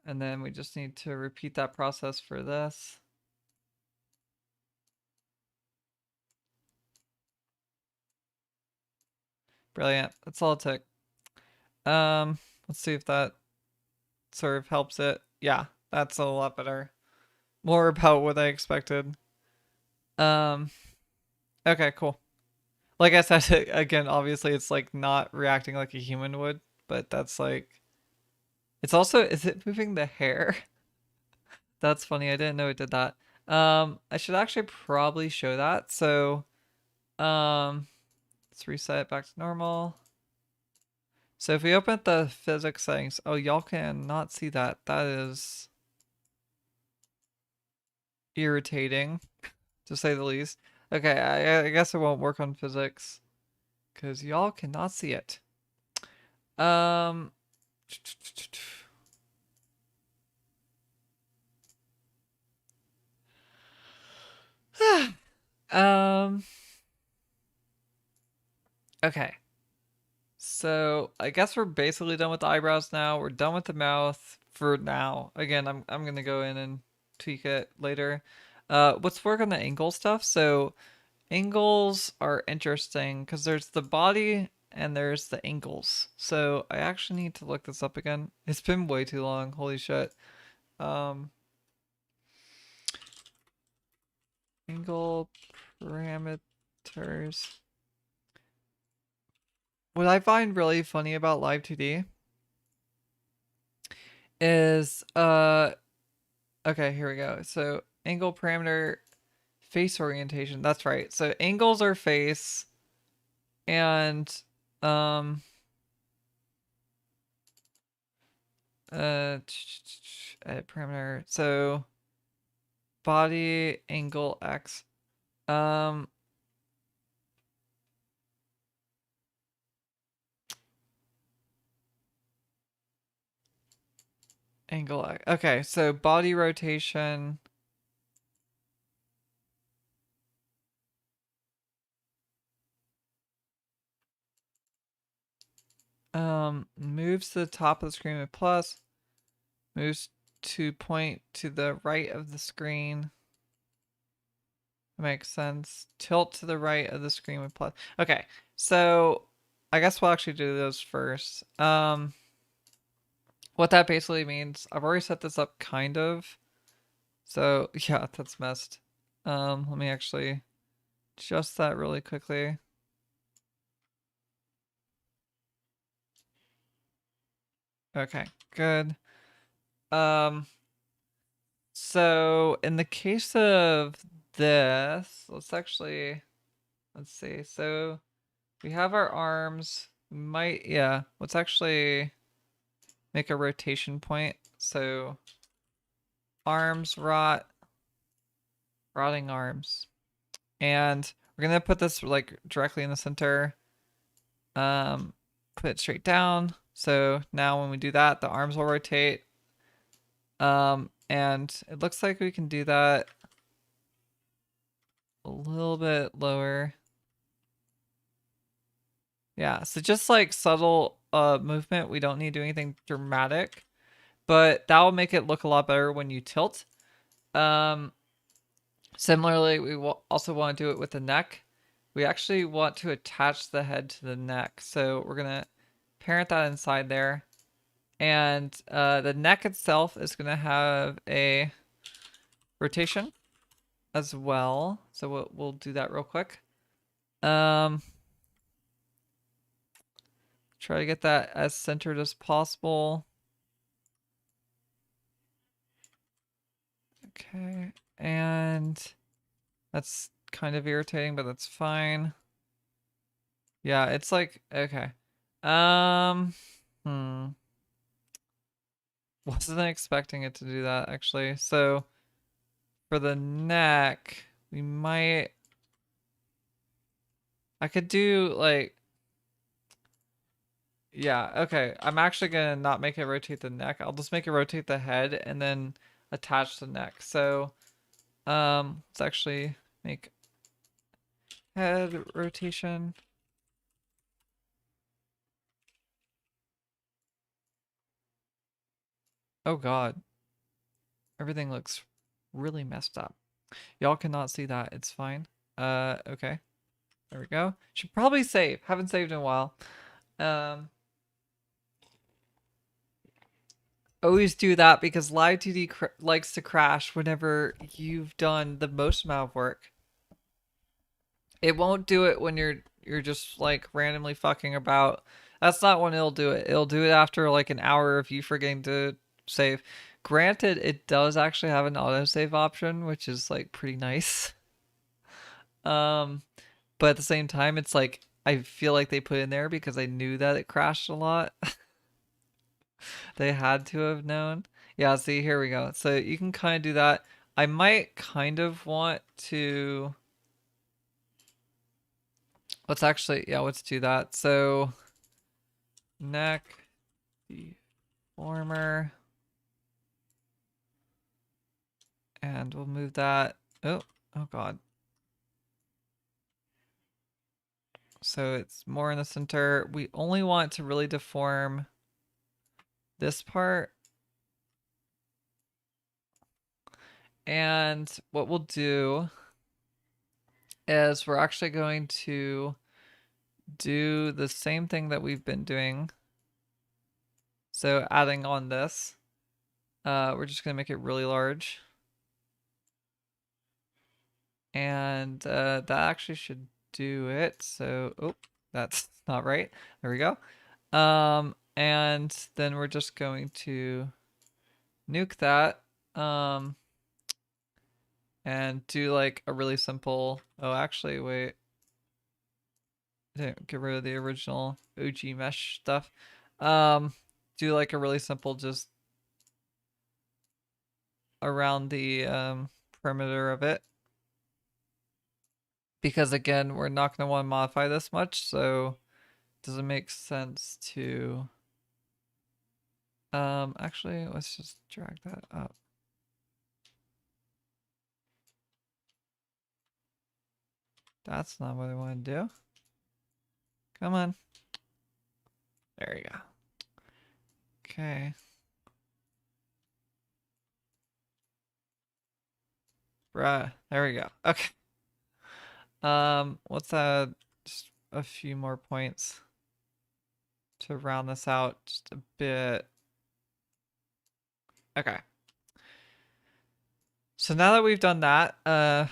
And then we just need to repeat that process for this. Brilliant. That's all it took. Let's see if that sort of helps it. Yeah, that's a lot better. More about what I expected. Okay, cool. Like I said, again, obviously it's like not reacting like a human would, but that's like, it's also, is it moving the hair? That's funny. I didn't know it did that. I should actually probably show that. So, let's reset it back to normal. So if we open the physics settings, oh, y'all can not see that. That is irritating, to say the least. Okay, I guess it won't work on physics because y'all cannot see it. Um, um, okay. So I guess we're basically done with the eyebrows now. We're done with the mouth for now. Again, I'm gonna go in and tweak it later. Let's work on the angle stuff. So angles are interesting because there's the body and there's the angles. So I actually need to look this up again. It's been way too long. Holy shit. Um, Angle parameters. What I find really funny about Live2D is okay, here we go. So angle parameter, face orientation. That's right. So angles are face, and um edit parameter. So body angle X. Um Angle X. Okay, so body rotation. Moves to the top of the screen with plus. Moves to point to the right of the screen. Makes sense. Tilt to the right of the screen with plus. Okay, so I guess we'll actually do those first. What that basically means, I've already set this up kind of. So yeah, that's messed. Let me actually adjust that really quickly. Okay, good. Um, so in the case of this, let's see. So we have our arms. Yeah, let's actually make a rotation point. So arms rotting arms. And we're gonna put this like directly in the center. Put it straight down. So now when we do that, the arms will rotate. And it looks like we can do that a little bit lower. Yeah, so just like subtle movement. We don't need to do anything dramatic, but that will make it look a lot better when you tilt. Similarly, we will also want to do it with the neck. We actually want to attach the head to the neck. So we're going to parent that inside there. And the neck itself is going to have a rotation as well. So we'll do that real quick. Try to get that as centered as possible. Okay, and that's kind of irritating, but that's fine. Yeah, it's like, okay. Hmm. Wasn't expecting it to do that, actually. So, for the neck, I could do, like, yeah, okay. I'm actually gonna not make it rotate the neck. I'll just make it rotate the head and then attach the neck. So, let's actually make head rotation. Oh God. Everything looks really messed up. Y'all cannot see that. It's fine. Okay. There we go. Should probably save. Haven't saved in a while. Um, Always do that because Live2D likes to crash whenever you've done the most amount of work. It won't do it when you're just like randomly fucking about. That's not when it'll do it. It'll do it after like an hour of you forgetting to save. Granted, it does actually have an autosave option, which is like pretty nice. Um, but at the same time, it's like I feel like they put in there because I knew that it crashed a lot. They had to have known. Yeah, see, here we go. So you can kind of do that. I might kind of want to. Let's do that. So neck deformer, and we'll move that. Oh God. So it's more in the center. We only want to really deform this part. And what we'll do is we're actually going to do the same thing that we've been doing. So adding on this, we're just going to make it really large. And that actually should do it. So, oh, that's not right. There we go. And then we're just going to nuke that. And do like a really simple, oh, actually, wait. I didn't get rid of the original OG mesh stuff. Do like a really simple just around the perimeter of it. Because again, we're not going to want to modify this much, so it doesn't make sense to actually let's just drag that up. That's not what I want to do. Come on. There you go. Okay. Bruh. There we go. Okay. Let's add just a few more points to round this out just a bit. Okay. So now that we've done that,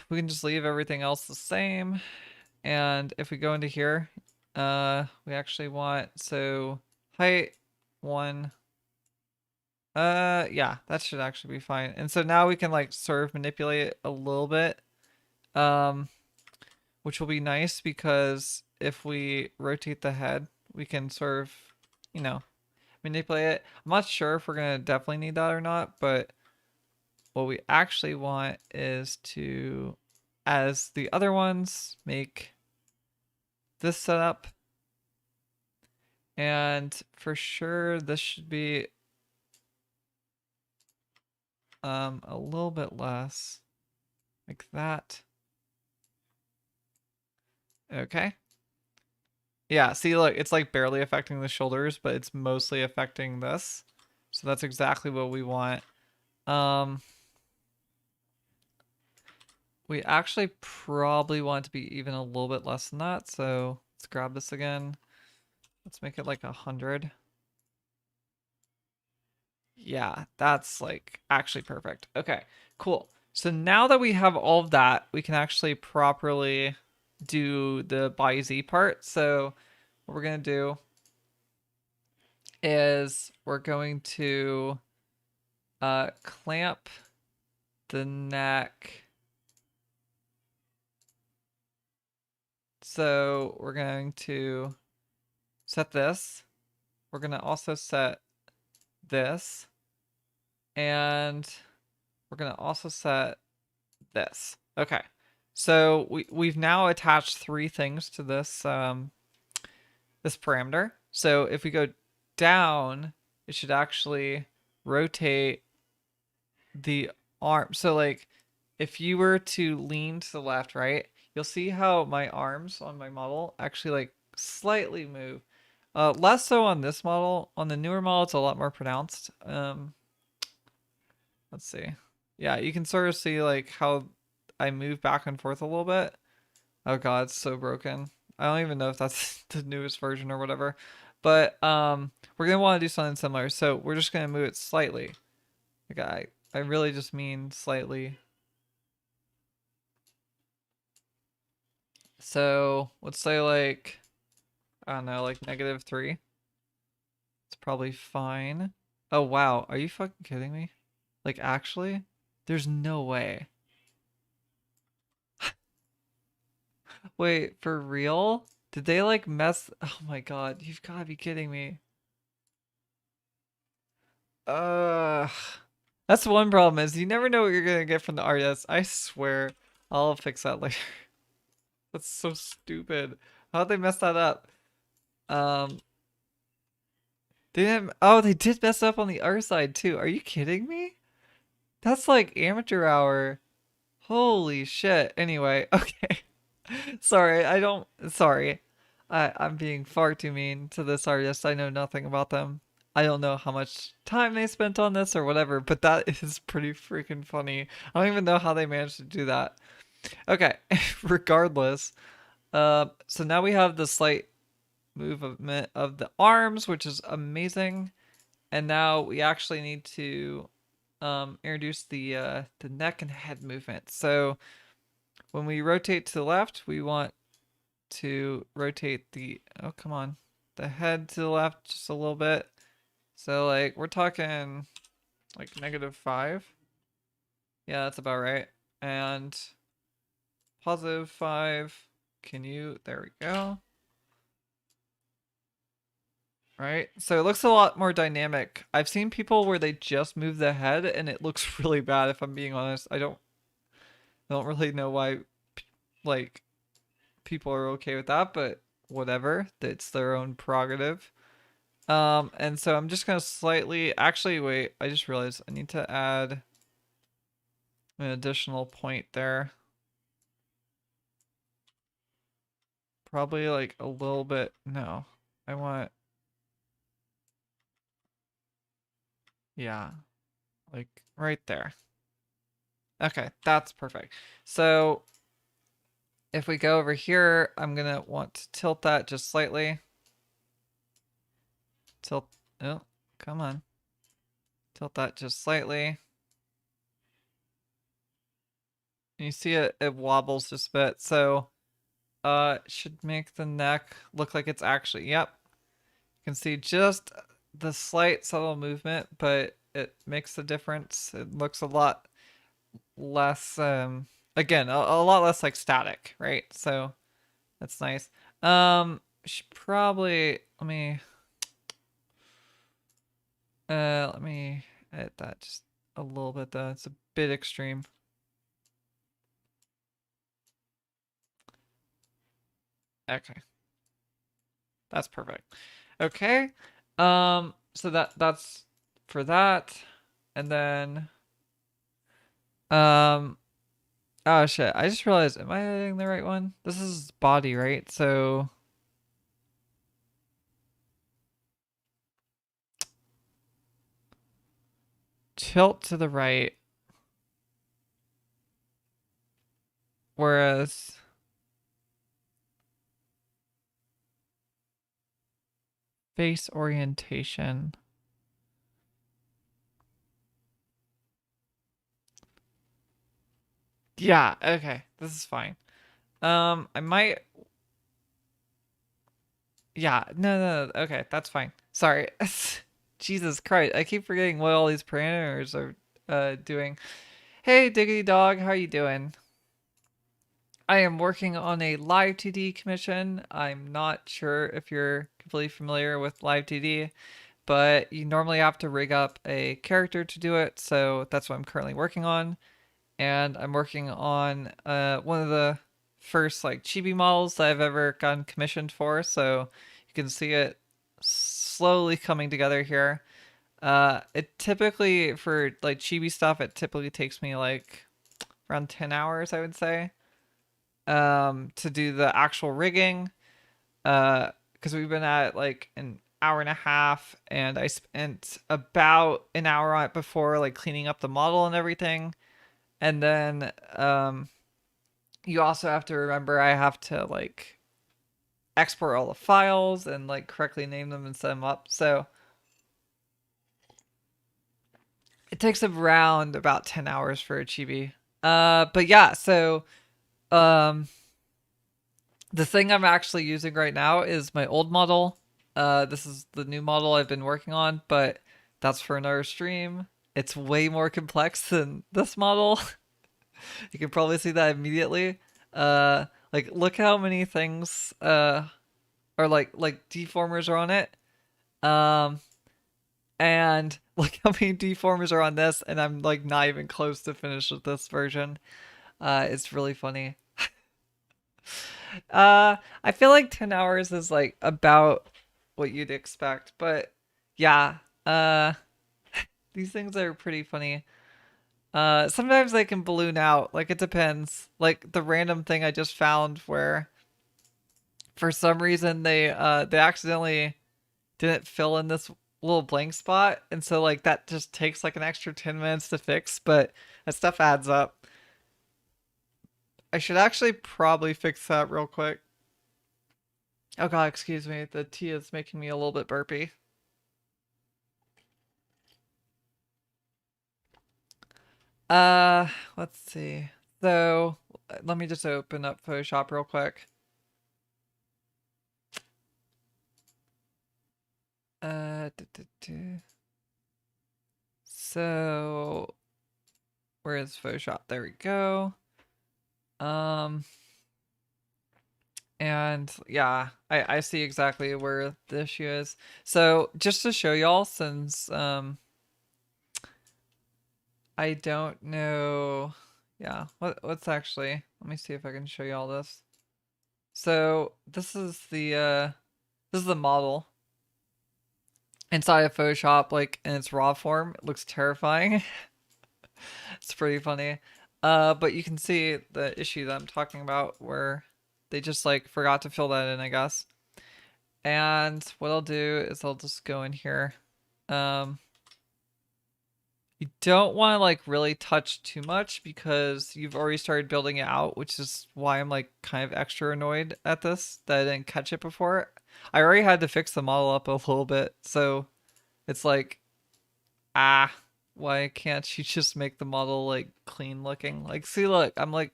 we can just leave everything else the same. And if we go into here, we actually want, so height 1. Yeah, that should actually be fine. And so now we can like sort of manipulate it a little bit, which will be nice because if we rotate the head, we can sort of, you know, manipulate it. I'm not sure if we're gonna definitely need that or not, but what we actually want is to, as the other ones, make this setup. And for sure, this should be a little bit less, like that. Okay. Yeah, see, look, it's like barely affecting the shoulders, but it's mostly affecting this. So that's exactly what we want. Um, we actually probably want it to be even a little bit less than that. So let's grab this again. Let's make it like 100. Yeah, that's like actually perfect. Okay, cool. So now that we have all of that, we can actually properly do the by Z part. So what we're going to do is we're going to clamp the neck. So we're going to set this. We're going to also set this. And we're going to also set this. Okay. So we've now attached 3 things to this this parameter. So if we go down, it should actually rotate the arm. So like if you were to lean to the left, right, you'll see how my arms on my model actually like slightly move. Less so on this model. On the newer model, it's a lot more pronounced. Let's see. Yeah, you can sort of see like how I move back and forth a little bit. Oh god, it's so broken. I don't even know if that's the newest version or whatever. But we're gonna want to do something similar. So we're just gonna move it slightly. Like I really just mean slightly. So let's say like, I don't know, like -3. It's probably fine. Oh wow, are you fucking kidding me? Like actually? There's no way. Wait, for real? Did they like mess? Oh my god, you've gotta be kidding me. Uh, that's one problem is you never know what you're gonna get from the artist. I swear. I'll fix that later. That's so stupid. How'd they mess that up? Um, they didn't. Oh, they did mess up on the other side too. Are you kidding me? That's like amateur hour. Holy shit. Anyway, okay. Sorry, I don't. Sorry. I'm being far too mean to this artist. I know nothing about them. I don't know how much time they spent on this or whatever, but that is pretty freaking funny. I don't even know how they managed to do that. Okay, regardless. So now we have the slight movement of the arms, which is amazing. And now we actually need to introduce the neck and head movement. So when we rotate to the left, we want to rotate the, oh, come on, the head to the left just a little bit. So like we're talking like -5. Yeah, that's about right. And +5. Can you, there we go. Right? So it looks a lot more dynamic. I've seen people where they just move the head and it looks really bad if I'm being honest. I don't really know why like people are okay with that, but whatever. It's their own prerogative. And so I'm just gonna slightly, actually, wait, I just realized I need to add an additional point there. Probably like a little bit, no, I want, yeah, like right there. Okay, that's perfect. So if we go over here, I'm going to want to tilt that just slightly. Tilt, oh, come on. Tilt that just slightly. You see it wobbles just a bit, so should make the neck look like it's actually, yep. You can see just the slight subtle movement, but it makes a difference. It looks a lot less, again, a lot less like static, right? So that's nice. Should probably, let me edit that just a little bit though. It's a bit extreme. Okay. That's perfect. Okay. So that's for that. And then oh shit, I just realized, am I editing the right one? This is body, right? So tilt to the right. Whereas face orientation. Yeah, okay. This is fine. I might. Yeah, no, okay, that's fine. Sorry. Jesus Christ, I keep forgetting what all these parameters are doing. Hey, Diggity Dog, how you doing? I am working on a Live2D commission. I'm not sure if you're completely familiar with Live2D, but you normally have to rig up a character to do it, so that's what I'm currently working on. And I'm working on one of the first like chibi models that I've ever gotten commissioned for, so you can see it slowly coming together here. It typically, for like chibi stuff, it typically takes me like around 10 hours, I would say, to do the actual rigging. Because we've been at like an hour and a half, and I spent about an hour on it before, like cleaning up the model and everything. And then you also have to remember I have to like export all the files and like correctly name them and set them up. So it takes around about 10 hours for a chibi. But yeah, so um the thing I'm actually using right now is my old model. This is the new model I've been working on, but that's for another stream. It's way more complex than this model. You can probably see that immediately. Like look how many things are like deformers are on it. Um, and look how many deformers are on this, and I'm like not even close to finish with this version. It's really funny. I feel like 10 hours is like about what you'd expect, but yeah, these things are pretty funny. Sometimes they can balloon out, like it depends. Like the random thing I just found where for some reason they accidentally didn't fill in this little blank spot, and so like that just takes like an extra 10 minutes to fix, but that stuff adds up. I should actually probably fix that real quick. Oh god, excuse me. The tea is making me a little bit burpy. Uh, let's see. So, let me just open up Photoshop real quick. So, where is Photoshop? There we go. And yeah, I see exactly where the issue is. So just to show y'all, since I don't know, yeah, what's actually, let me see if I can show y'all this. So this is the model inside of Photoshop, like in its raw form. It looks terrifying. It's pretty funny. But you can see the issue that I'm talking about where they just like forgot to fill that in, I guess. And what I'll do is I'll just go in here. You You don't want to like really touch too much because you've already started building it out, which is why I'm like kind of extra annoyed at this that I didn't catch it before. I already had to fix the model up a little bit, so it's like, ah, why can't you just make the model like clean looking? Like, see, look, I'm like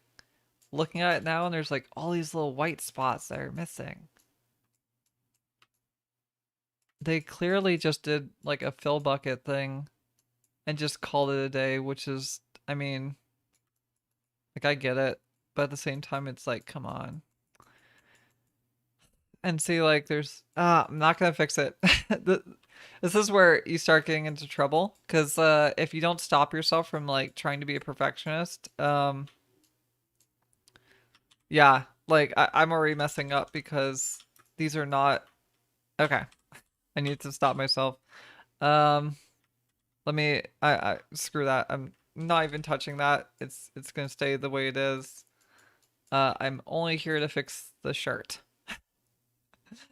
looking at it now and there's like all these little white spots that are missing. They clearly just did like a fill bucket thing and just called it a day, which is, I mean, like I get it, but at the same time, it's like, come on. And see, like, there's, I'm not gonna fix it. This is where you start getting into trouble, because if you don't stop yourself from like trying to be a perfectionist, yeah, like I'm already messing up because these are not okay. I need to stop myself. Um, let me. I screw that. I'm not even touching that. It's gonna stay the way it is. I'm only here to fix the shirt.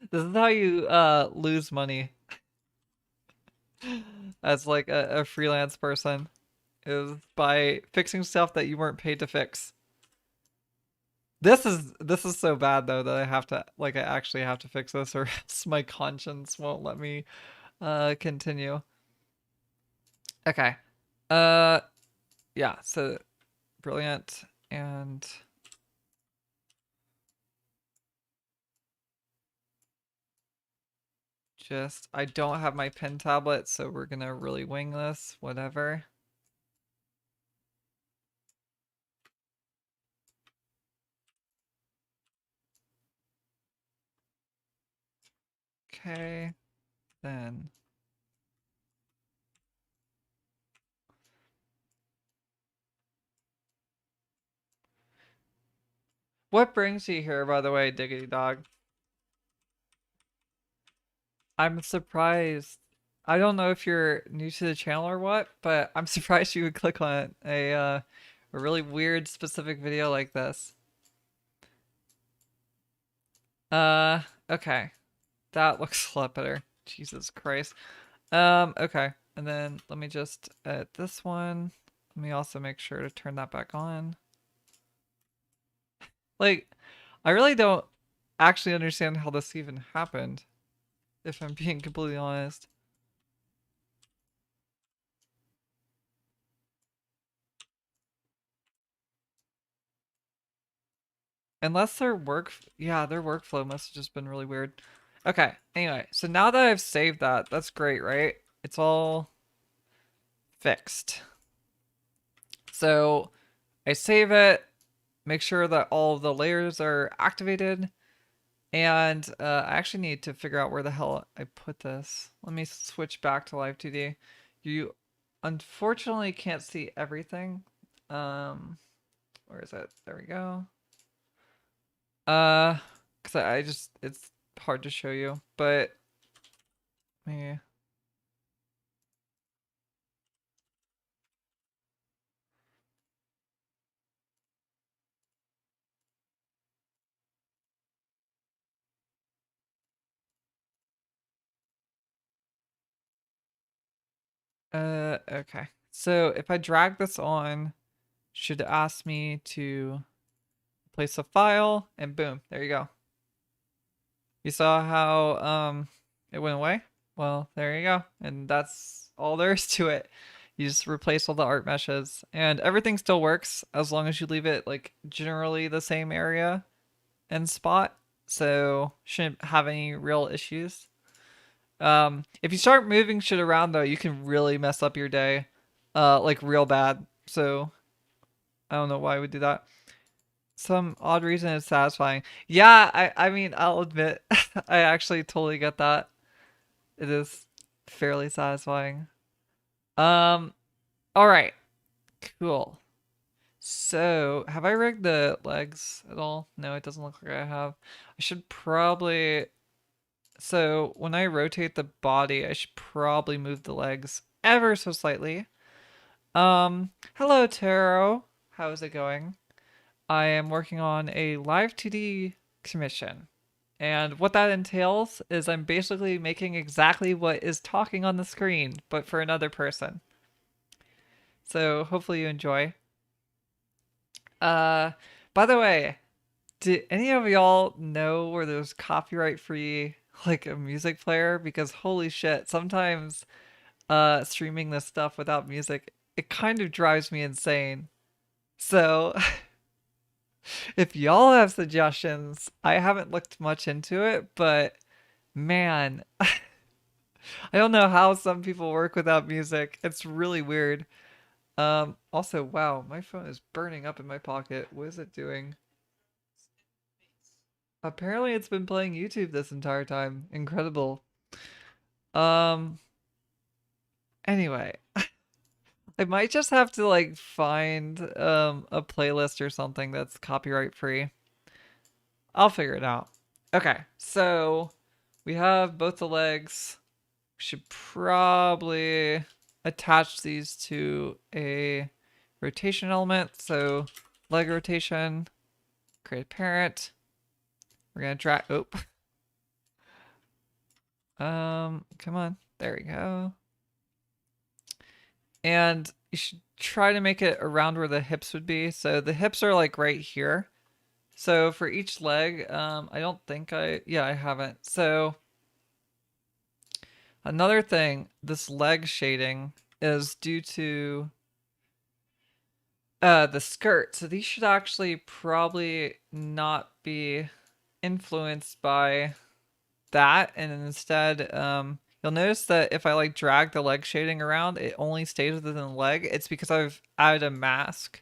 This is how you lose money as like a freelance person, is by fixing stuff that you weren't paid to fix. This is so bad though that I have to like I actually have to fix this or else my conscience won't let me continue. Okay. Uh yeah, so brilliant and just I don't have my pen tablet, so we're gonna really wing this, whatever. Okay, then what brings you here, by the way, Diggity Dog? I'm surprised. I don't know if you're new to the channel or what, but I'm surprised you would click on a really weird specific video like this. Uh, okay. That looks a lot better. Jesus Christ. Okay. And then let me just edit this one. Let me also make sure to turn that back on. Like, I really don't actually understand how this even happened, if I'm being completely honest. Unless yeah, their workflow must have just been really weird. Okay, anyway, so now that I've saved that, that's great, right? It's all fixed. So I save it, make sure that all of the layers are activated, and I actually need to figure out where the hell I put this. Let me switch back to Live2D. You unfortunately can't see everything. Where is it? There we go. Cause I just it's hard to show you, but yeah. Okay. So if I drag this on, should ask me to place a file, and boom, there you go. You saw how it went away? Well, there you go. And that's all there is to it. You just replace all the art meshes and everything still works as long as you leave it like generally the same area and spot. So shouldn't have any real issues. If you start moving shit around though, you can really mess up your day, like real bad. So I don't know why I would do that. Some odd reason it's satisfying. Yeah, I mean, I'll admit, I actually totally get that. It is fairly satisfying. Um, all right, cool. So, have I rigged the legs at all? No, it doesn't look like I have. I should probably. So, when I rotate the body, I should probably move the legs ever so slightly. Hello, Taro. How's it going? I am working on a Live2D commission. And what that entails is I'm basically making exactly what is talking on the screen, but for another person. So hopefully you enjoy. By the way, did any of y'all know where there's copyright free like a music player? Because holy shit, sometimes streaming this stuff without music, it kind of drives me insane. So if y'all have suggestions, I haven't looked much into it, but man, I don't know how some people work without music. It's really weird. Also, wow, my phone is burning up in my pocket. What is it doing? Apparently it's been playing YouTube this entire time. Incredible. Um, anyway, I might just have to like find a playlist or something that's copyright free. I'll figure it out. Okay, so we have both the legs. We should probably attach these to a rotation element. So leg rotation, create a parent. We're gonna drag. Oh, come on. There we go. And you should try to make it around where the hips would be. So the hips are like right here. So for each leg, I don't think yeah, I haven't. So another thing, this leg shading is due to the skirt. So these should actually probably not be influenced by that. And instead, you'll notice that if I like drag the leg shading around, it only stays within the leg. It's because I've added a mask.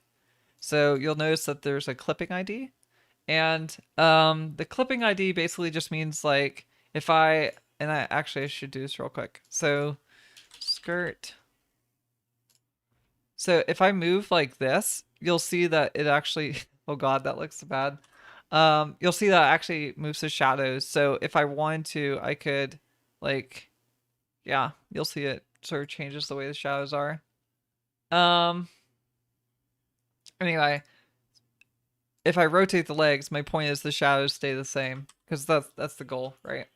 So you'll notice that there's a clipping ID. And the clipping ID basically just means like if I, and I should do this real quick. So skirt. So if I move like this, you'll see that it actually, oh God, that looks so bad. You'll see that it actually moves the shadows. So if I wanted to, I could like, yeah, you'll see it sort of changes the way the shadows are. Um, anyway, if I rotate the legs, my point is the shadows stay the same because that's the goal, right?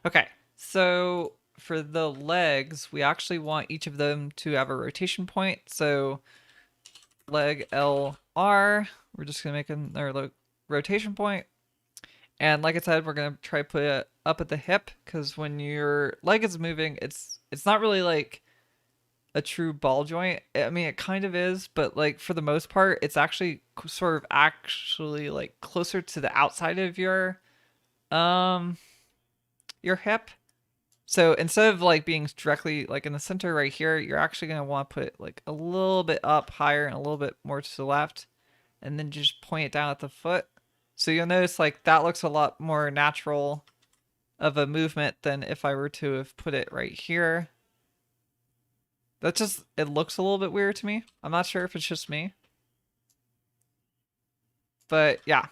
Okay, so for the legs, we actually want each of them to have a rotation point. So leg LR, we're just gonna make another rotation point. And like I said, we're gonna try to put it up at the hip because when your leg is moving, it's not really like a true ball joint. I mean, it kind of is, but like for the most part, it's actually sort of actually like closer to the outside of um your hip. So instead of like being directly like in the center right here, you're actually gonna want to put it like a little bit up higher and a little bit more to the left, and then just point it down at the foot. So you'll notice like that looks a lot more natural of a movement than if I were to have put it right here. That just, it looks a little bit weird to me. I'm not sure if it's just me. But yeah.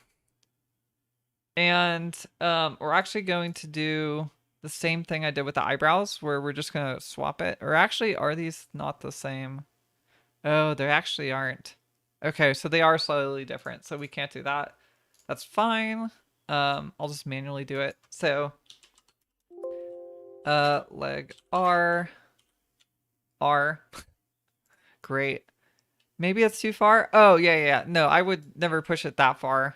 And we're actually going to do the same thing I did with the eyebrows where we're just going to swap it. Or actually, are these not the same? Oh, they actually aren't. Okay, so they are slightly different. So we can't do that. That's fine. I'll just manually do it. So leg R. Great. Maybe it's too far. Oh, yeah. No, I would never push it that far.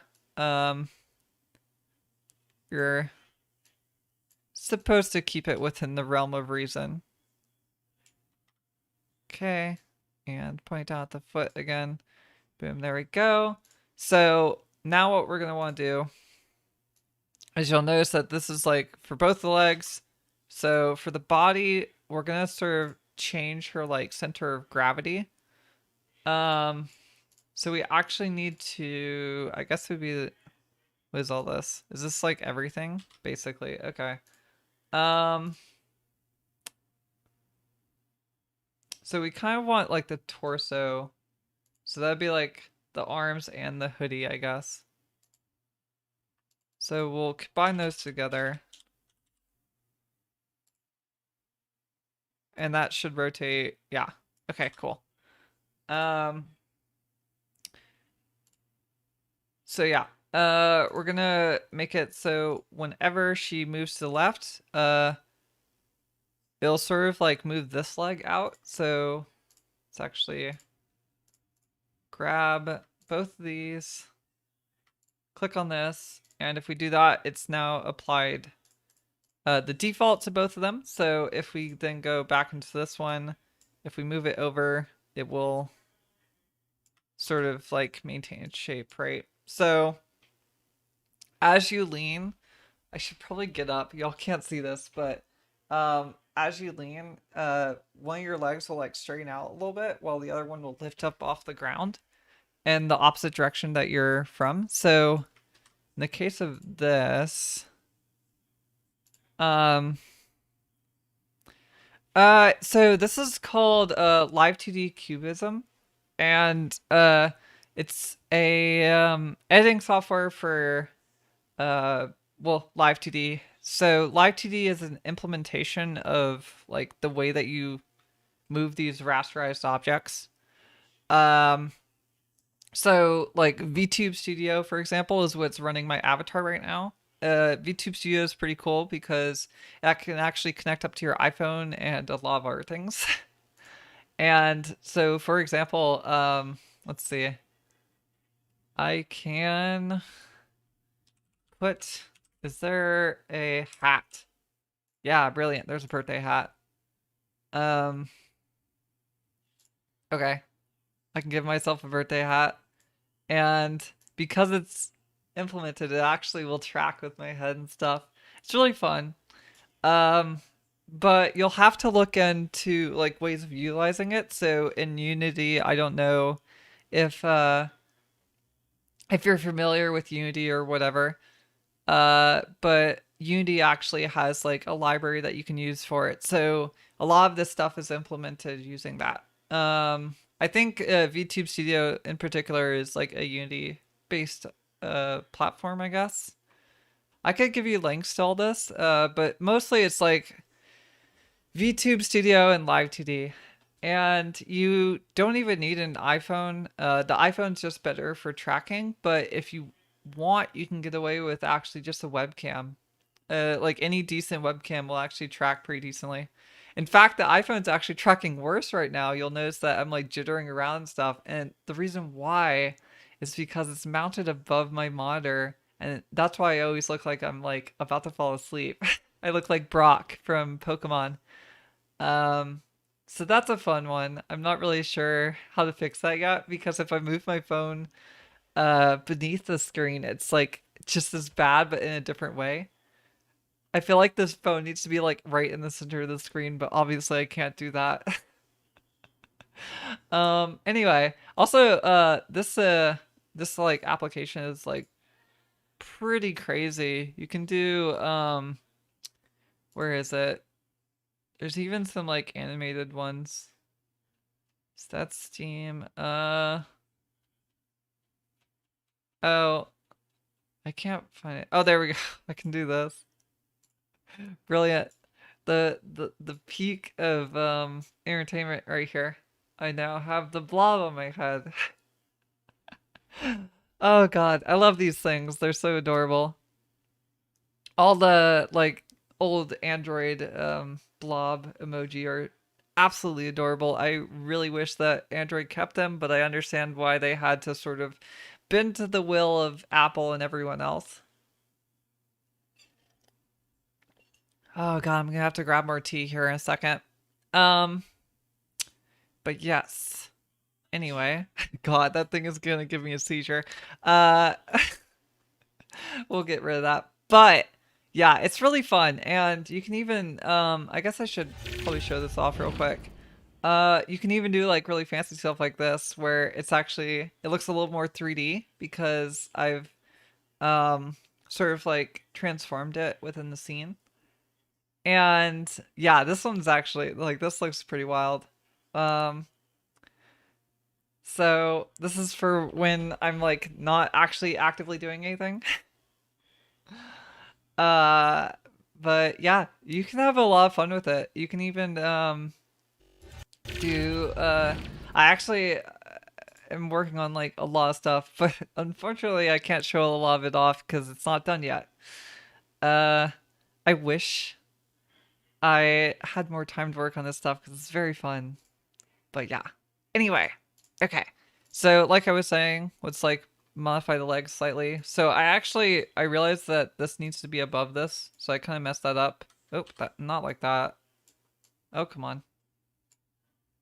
You're supposed to keep it within the realm of reason. Okay. And point out the foot again. Boom, there we go. So now what we're going to want to do is you'll notice that this is like for both the legs. So for the body, we're going to sort of change her like center of gravity. So we actually need to, I guess it would be, what is all this? Is this like everything? Basically, okay. So we kind of want like the torso. So that'd be like the arms and the hoodie, I guess. So we'll combine those together. And that should rotate. Yeah. Okay, cool. So yeah, we're gonna make it so whenever she moves to the left, it'll sort of like move this leg out. So Let's actually grab both of these, click on this, and if we do that, it's now applied the default to both of them. So if we then go back into this one, if we move it over, it will sort of like maintain its shape, right? So as you lean, I should probably get up. Y'all can't see this, but as you lean, one of your legs will like straighten out a little bit while the other one will lift up off the ground in the opposite direction that you're from. So in the case of this, so this is called Live2D Cubism, and it's a editing software for well, Live2D. So Live2D is an implementation of like the way that you move these rasterized objects. Um, so like VTube Studio, for example, is what's running my avatar right now. VTube Studio is pretty cool because that can actually connect up to your iPhone and a lot of other things. And so, for example, let's see, I can put, is there a hat? Yeah, brilliant. There's a birthday hat. Okay. I can give myself a birthday hat. And because it's implemented, it actually will track with my head and stuff. It's really fun. But you'll have to look into like ways of utilizing it. So in Unity, I don't know if you're familiar with Unity or whatever. But Unity actually has like a library that you can use for it. So a lot of this stuff is implemented using that. I think VTube Studio in particular is like a Unity based platform, I guess. I could give you links to all this, but mostly it's like VTube Studio and Live2D. And you don't even need an iPhone. The iPhone's just better for tracking, but if you want, you can get away with actually just a webcam. Like any decent webcam will actually track pretty decently. In fact, the iPhone's actually tracking worse right now. You'll notice that I'm like jittering around and stuff. And the reason why is because it's mounted above my monitor. And that's why I always look like I'm like about to fall asleep. I look like Brock from Pokemon. Um, so that's a fun one. I'm not really sure how to fix that yet because if I move my phone beneath the screen, it's like just as bad but in a different way. I feel like this phone needs to be like right in the center of the screen, but obviously I can't do that. Anyway, also this like application is like pretty crazy. You can do where is it? There's even some like animated ones. Is that Steam? Oh, I can't find it. Oh, there we go. I can do this. Brilliant. The peak of entertainment right here. I now have the blob on my head. Oh god, I love these things. They're so adorable. All the like old Android blob emoji are absolutely adorable. I really wish that Android kept them, but I understand why they had to sort of bend to the will of Apple and everyone else. Oh god, I'm gonna have to grab more tea here in a second. Um, but yes. Anyway, God, that thing is gonna give me a seizure. Uh, we'll get rid of that. But yeah, it's really fun, and you can even I guess I should probably show this off real quick. You can even do like really fancy stuff like this, where it's actually it looks a little more 3D because I've sort of like transformed it within the scene. And yeah, this one's actually like this looks pretty wild. Um, so this is for when I'm like not actually actively doing anything. Uh, but yeah, you can have a lot of fun with it. You can even do I actually am working on like a lot of stuff, but unfortunately I can't show a lot of it off because it's not done yet. Uh, I wish I had more time to work on this stuff because it's very fun. But yeah. Anyway, okay. So like I was saying, let's like modify the legs slightly. So I realized that this needs to be above this, so I kind of messed that up. Oh, that not like that. Oh, come on.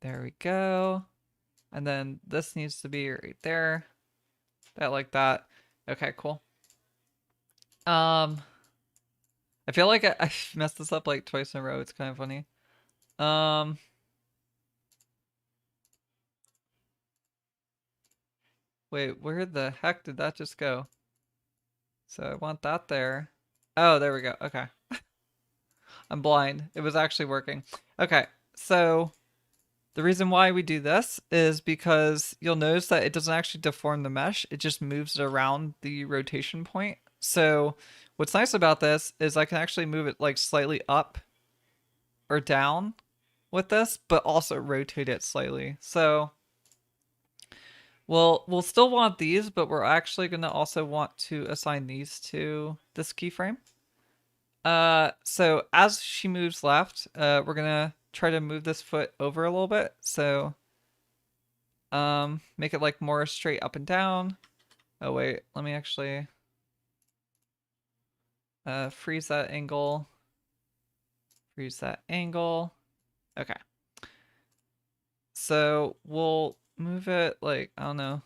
There we go. And then this needs to be right there. That like that. Okay, cool. I feel like I messed this up like twice in a row. It's kind of funny. Um, Wait, where the heck did that just go? So I want that there. Oh, there we go. Okay. I'm blind. It was actually working. Okay, so the reason why we do this is because you'll notice that it doesn't actually deform the mesh. It just moves it around the rotation point. So what's nice about this is I can actually move it like slightly up or down with this, but also rotate it slightly. So we'll still want these, but we're actually going to also want to assign these to this keyframe. So as she moves left, we're gonna try to move this foot over a little bit. So, make it like more straight up and down. Oh wait, let me actually freeze that angle. Freeze that angle. Okay. So we'll move it like, I don't know,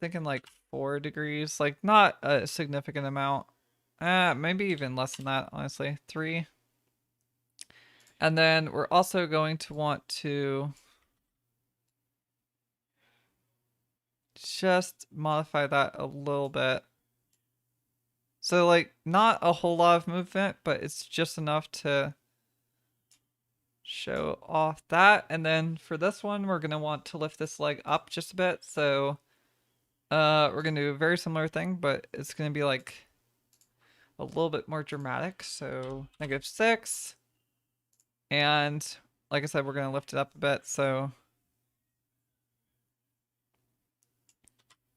thinking like 4 degrees, like not a significant amount. Maybe even less than that, honestly. 3. And then we're also going to want to just modify that a little bit. So like not a whole lot of movement, but it's just enough to show off that. And then for this one, we're gonna want to lift this leg up just a bit. So we're gonna do a very similar thing, but it's gonna be like a little bit more dramatic. So -6. And like I said, we're gonna lift it up a bit. So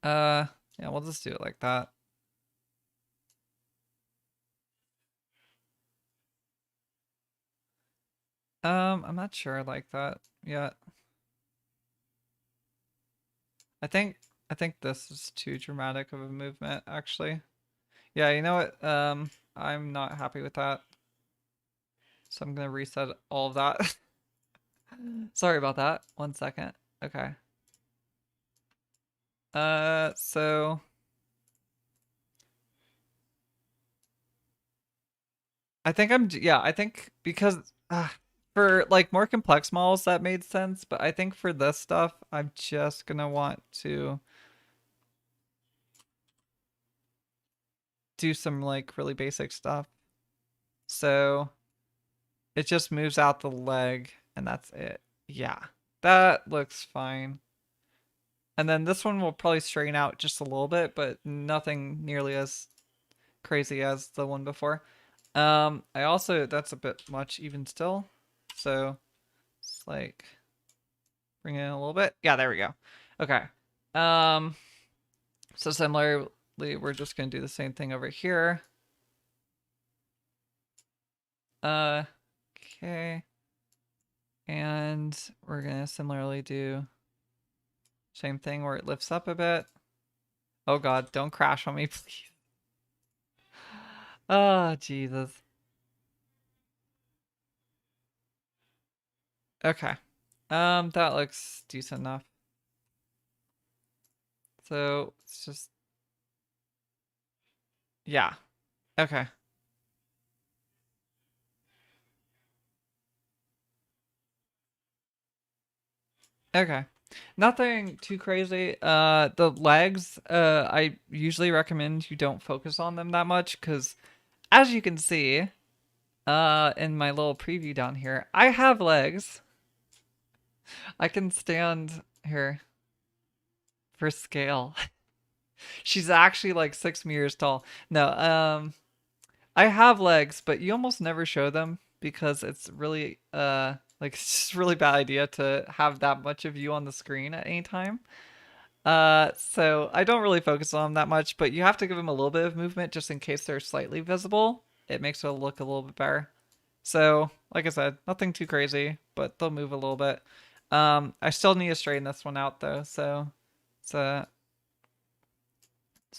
yeah, we'll just do it like that. I'm not sure I like that yet. I think this is too dramatic of a movement, actually. Yeah, you know what? I'm not happy with that. So I'm gonna reset all of that. Sorry about that. 1 second. Okay. So I think because for like more complex models that made sense, but I think for this stuff, I'm just gonna want to do some like really basic stuff. So it just moves out the leg and that's it. Yeah, that looks fine. And then this one will probably straighten out just a little bit, but nothing nearly as crazy as the one before. I also, that's a bit much even still. So it's like bring it in a little bit. Yeah, there we go. Okay. So similarly, we're just gonna do the same thing over here. Okay. And we're gonna similarly do same thing where it lifts up a bit. Oh God, don't crash on me, please. Oh, Jesus. Okay. That looks decent enough. So it's just, yeah. Okay. Okay. Nothing too crazy. The legs, I usually recommend you don't focus on them that much because as you can see, in my little preview down here, I have legs. I can stand here for scale. She's actually like 6 meters tall. No, I have legs, but you almost never show them because it's really like it's just a really bad idea to have that much of you on the screen at any time. So I don't really focus on them that much, but you have to give them a little bit of movement just in case they're slightly visible. It makes it look a little bit better. So, like I said, nothing too crazy, but they'll move a little bit. I still need to straighten this one out though, so let's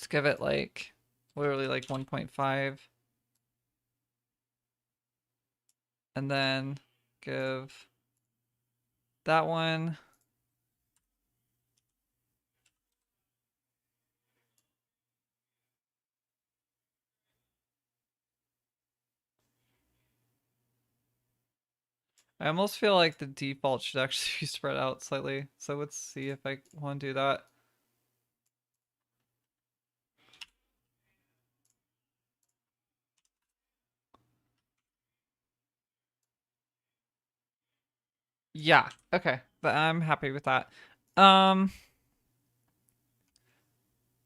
give it like literally like 1.5, and then give that one. I almost feel like the default should actually be spread out slightly. So let's see if I want to do that. Yeah, okay. But I'm happy with that. Um,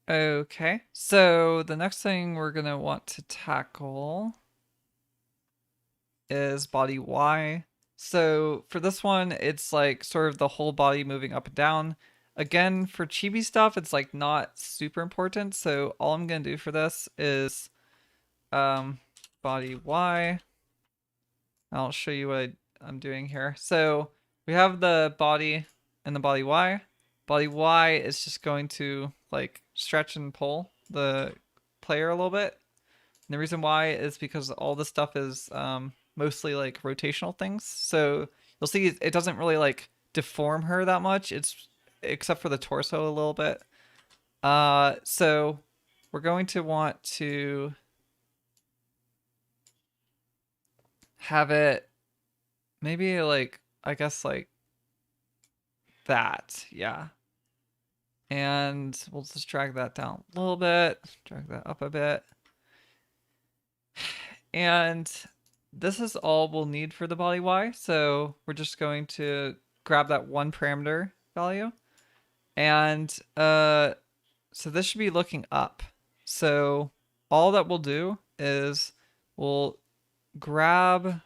okay. So the next thing we're gonna want to tackle is body Y. So for this one, it's like sort of the whole body moving up and down. Again, for chibi stuff, it's like not super important. So all I'm gonna do for this is body Y. I'll show you what I'm doing here. So we have the body and the body Y. Body Y is just going to like stretch and pull the player a little bit. And the reason why is because all this stuff is mostly like rotational things. So you'll see it doesn't really like deform her that much. It's except for the torso a little bit. So we're going to want to have it maybe like, I guess like that. Yeah. And we'll just drag that down a little bit, drag that up a bit. And this is all we'll need for the body Y. So we're just going to grab that one parameter value. And so this should be looking up. So all that we'll do is we'll grab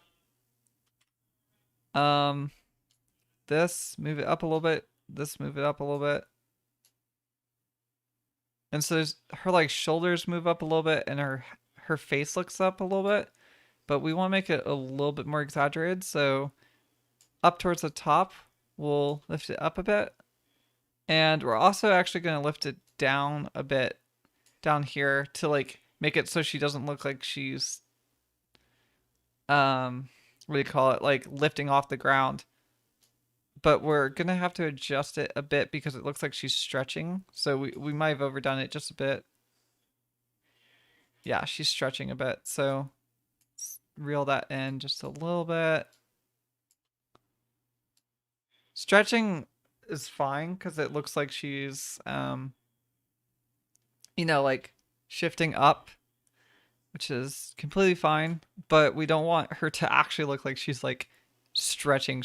this, move it up a little bit, this, move it up a little bit. And so her like shoulders move up a little bit and her face looks up a little bit, but we want to make it a little bit more exaggerated. So up towards the top, we'll lift it up a bit. And we're also actually going to lift it down a bit down here to like make it so she doesn't look like she's what do you call it, like lifting off the ground. But we're gonna have to adjust it a bit because it looks like she's stretching, so we might have overdone it just a bit. Yeah, she's stretching a bit, so let's reel that in just a little bit. Stretching is fine because it looks like she's you know, like shifting up, which is completely fine, but we don't want her to actually look like she's like stretching.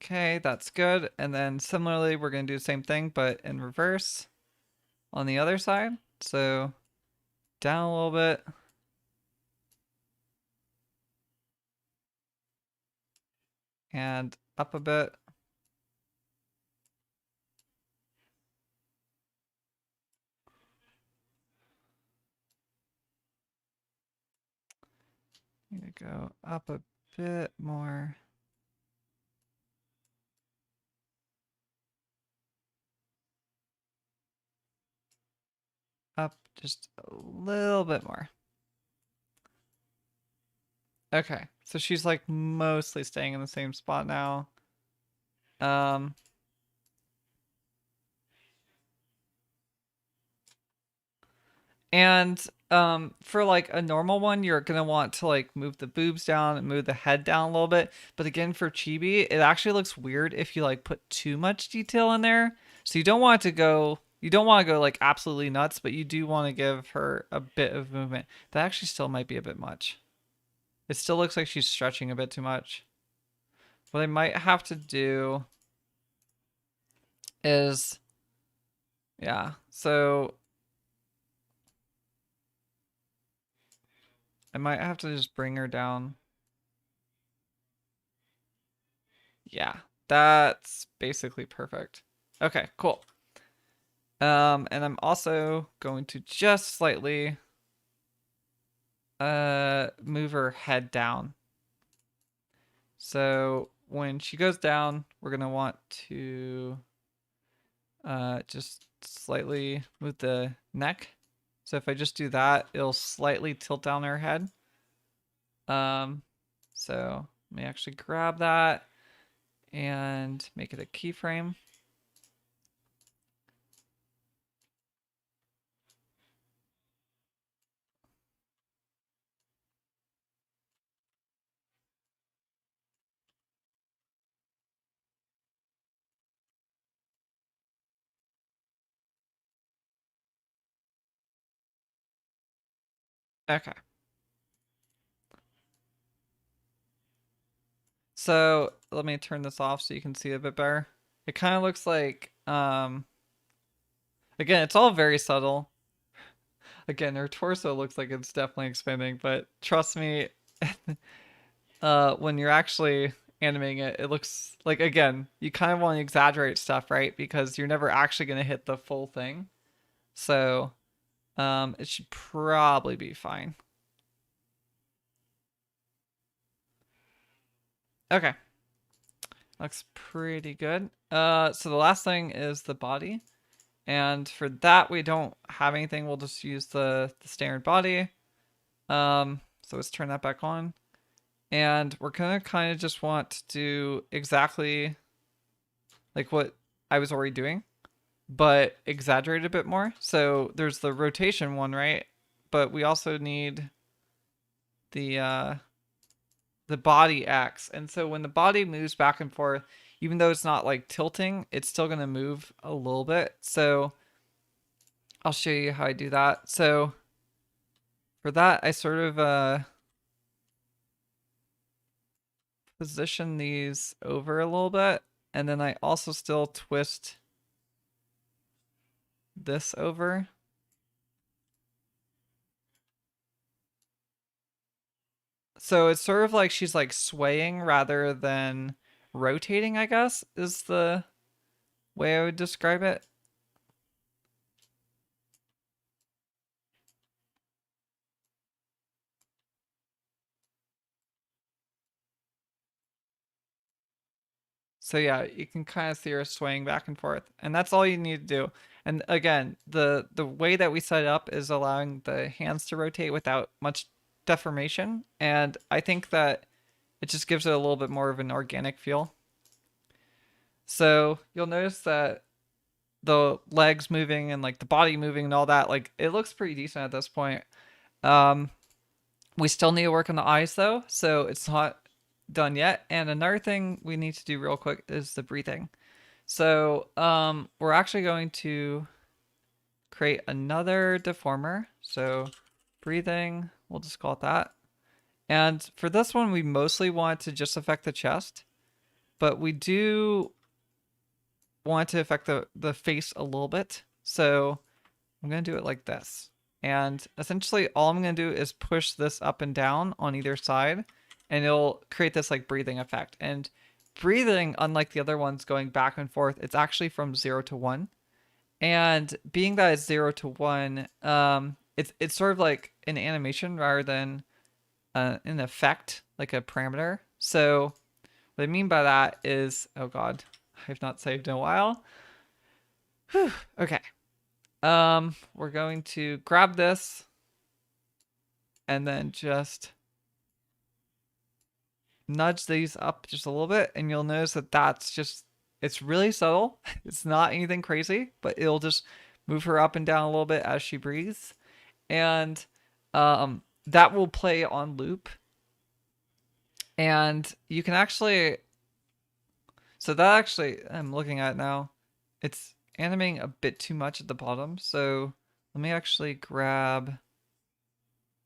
Okay, that's good. And then similarly, we're going to do the same thing, but in reverse on the other side. So down a little bit. And up a bit. Need to go up a bit more. Up just a little bit more. Okay, so she's like mostly staying in the same spot now. And for like a normal one, you're gonna want to like move the boobs down and move the head down a little bit. But again, for chibi, it actually looks weird if you like put too much detail in there. So you don't want to go like absolutely nuts, but you do want to give her a bit of movement. That actually still might be a bit much. It still looks like she's stretching a bit too much. What I might have to do is, yeah, so I might have to just bring her down. Yeah, that's basically perfect. Okay, cool. And I'm also going to just slightly move her head down. So when she goes down, we're gonna want to just slightly move the neck. So if I just do that, it'll slightly tilt down her head. So let me actually grab that and make it a keyframe. Okay. So let me turn this off so you can see a bit better. It kind of looks like, again, it's all very subtle. Again, her torso looks like it's definitely expanding, but trust me, when you're actually animating it, it looks like, again, you kind of want to exaggerate stuff, right? Because you're never actually going to hit the full thing. So, it should probably be fine. Okay. Looks pretty good. So the last thing is the body. And for that, we don't have anything. We'll just use the standard body. So let's turn that back on. And we're gonna kind of just want to do exactly like what I was already doing, but exaggerate a bit more. So there's the rotation one, right? But we also need the body X. And so when the body moves back and forth, even though it's not like tilting, it's still gonna move a little bit. So I'll show you how I do that. So for that, I sort of position these over a little bit, and then I also still twist this over. So it's sort of like she's like swaying rather than rotating, I guess, is the way I would describe it. So yeah, you can kind of see her swaying back and forth, and that's all you need to do. And again, the way that we set it up is allowing the hands to rotate without much deformation, and I think that it just gives it a little bit more of an organic feel. So you'll notice that the legs moving and like the body moving and all that, like it looks pretty decent at this point. We still need to work on the eyes though, so it's not done yet. And another thing we need to do real quick is the breathing. So we're actually going to create another deformer. So breathing, we'll just call it that. And for this one, we mostly want to just affect the chest, but we do want to affect the face a little bit. So I'm going to do it like this. And essentially all I'm going to do is push this up and down on either side, and it'll create this like breathing effect. And breathing, unlike the other ones going back and forth, it's actually from 0 to 1. And being that it's 0 to 1, it's sort of like an animation rather than an effect, like a parameter. So what I mean by that is, oh god, I've not saved in a while. Whew, okay. We're going to grab this and then just nudge these up just a little bit, and you'll notice that that's just, it's really subtle. It's not anything crazy, but it'll just move her up and down a little bit as she breathes. And that will play on loop. And you can actually, so that actually, I'm looking at it now, it's animating a bit too much at the bottom. So let me actually grab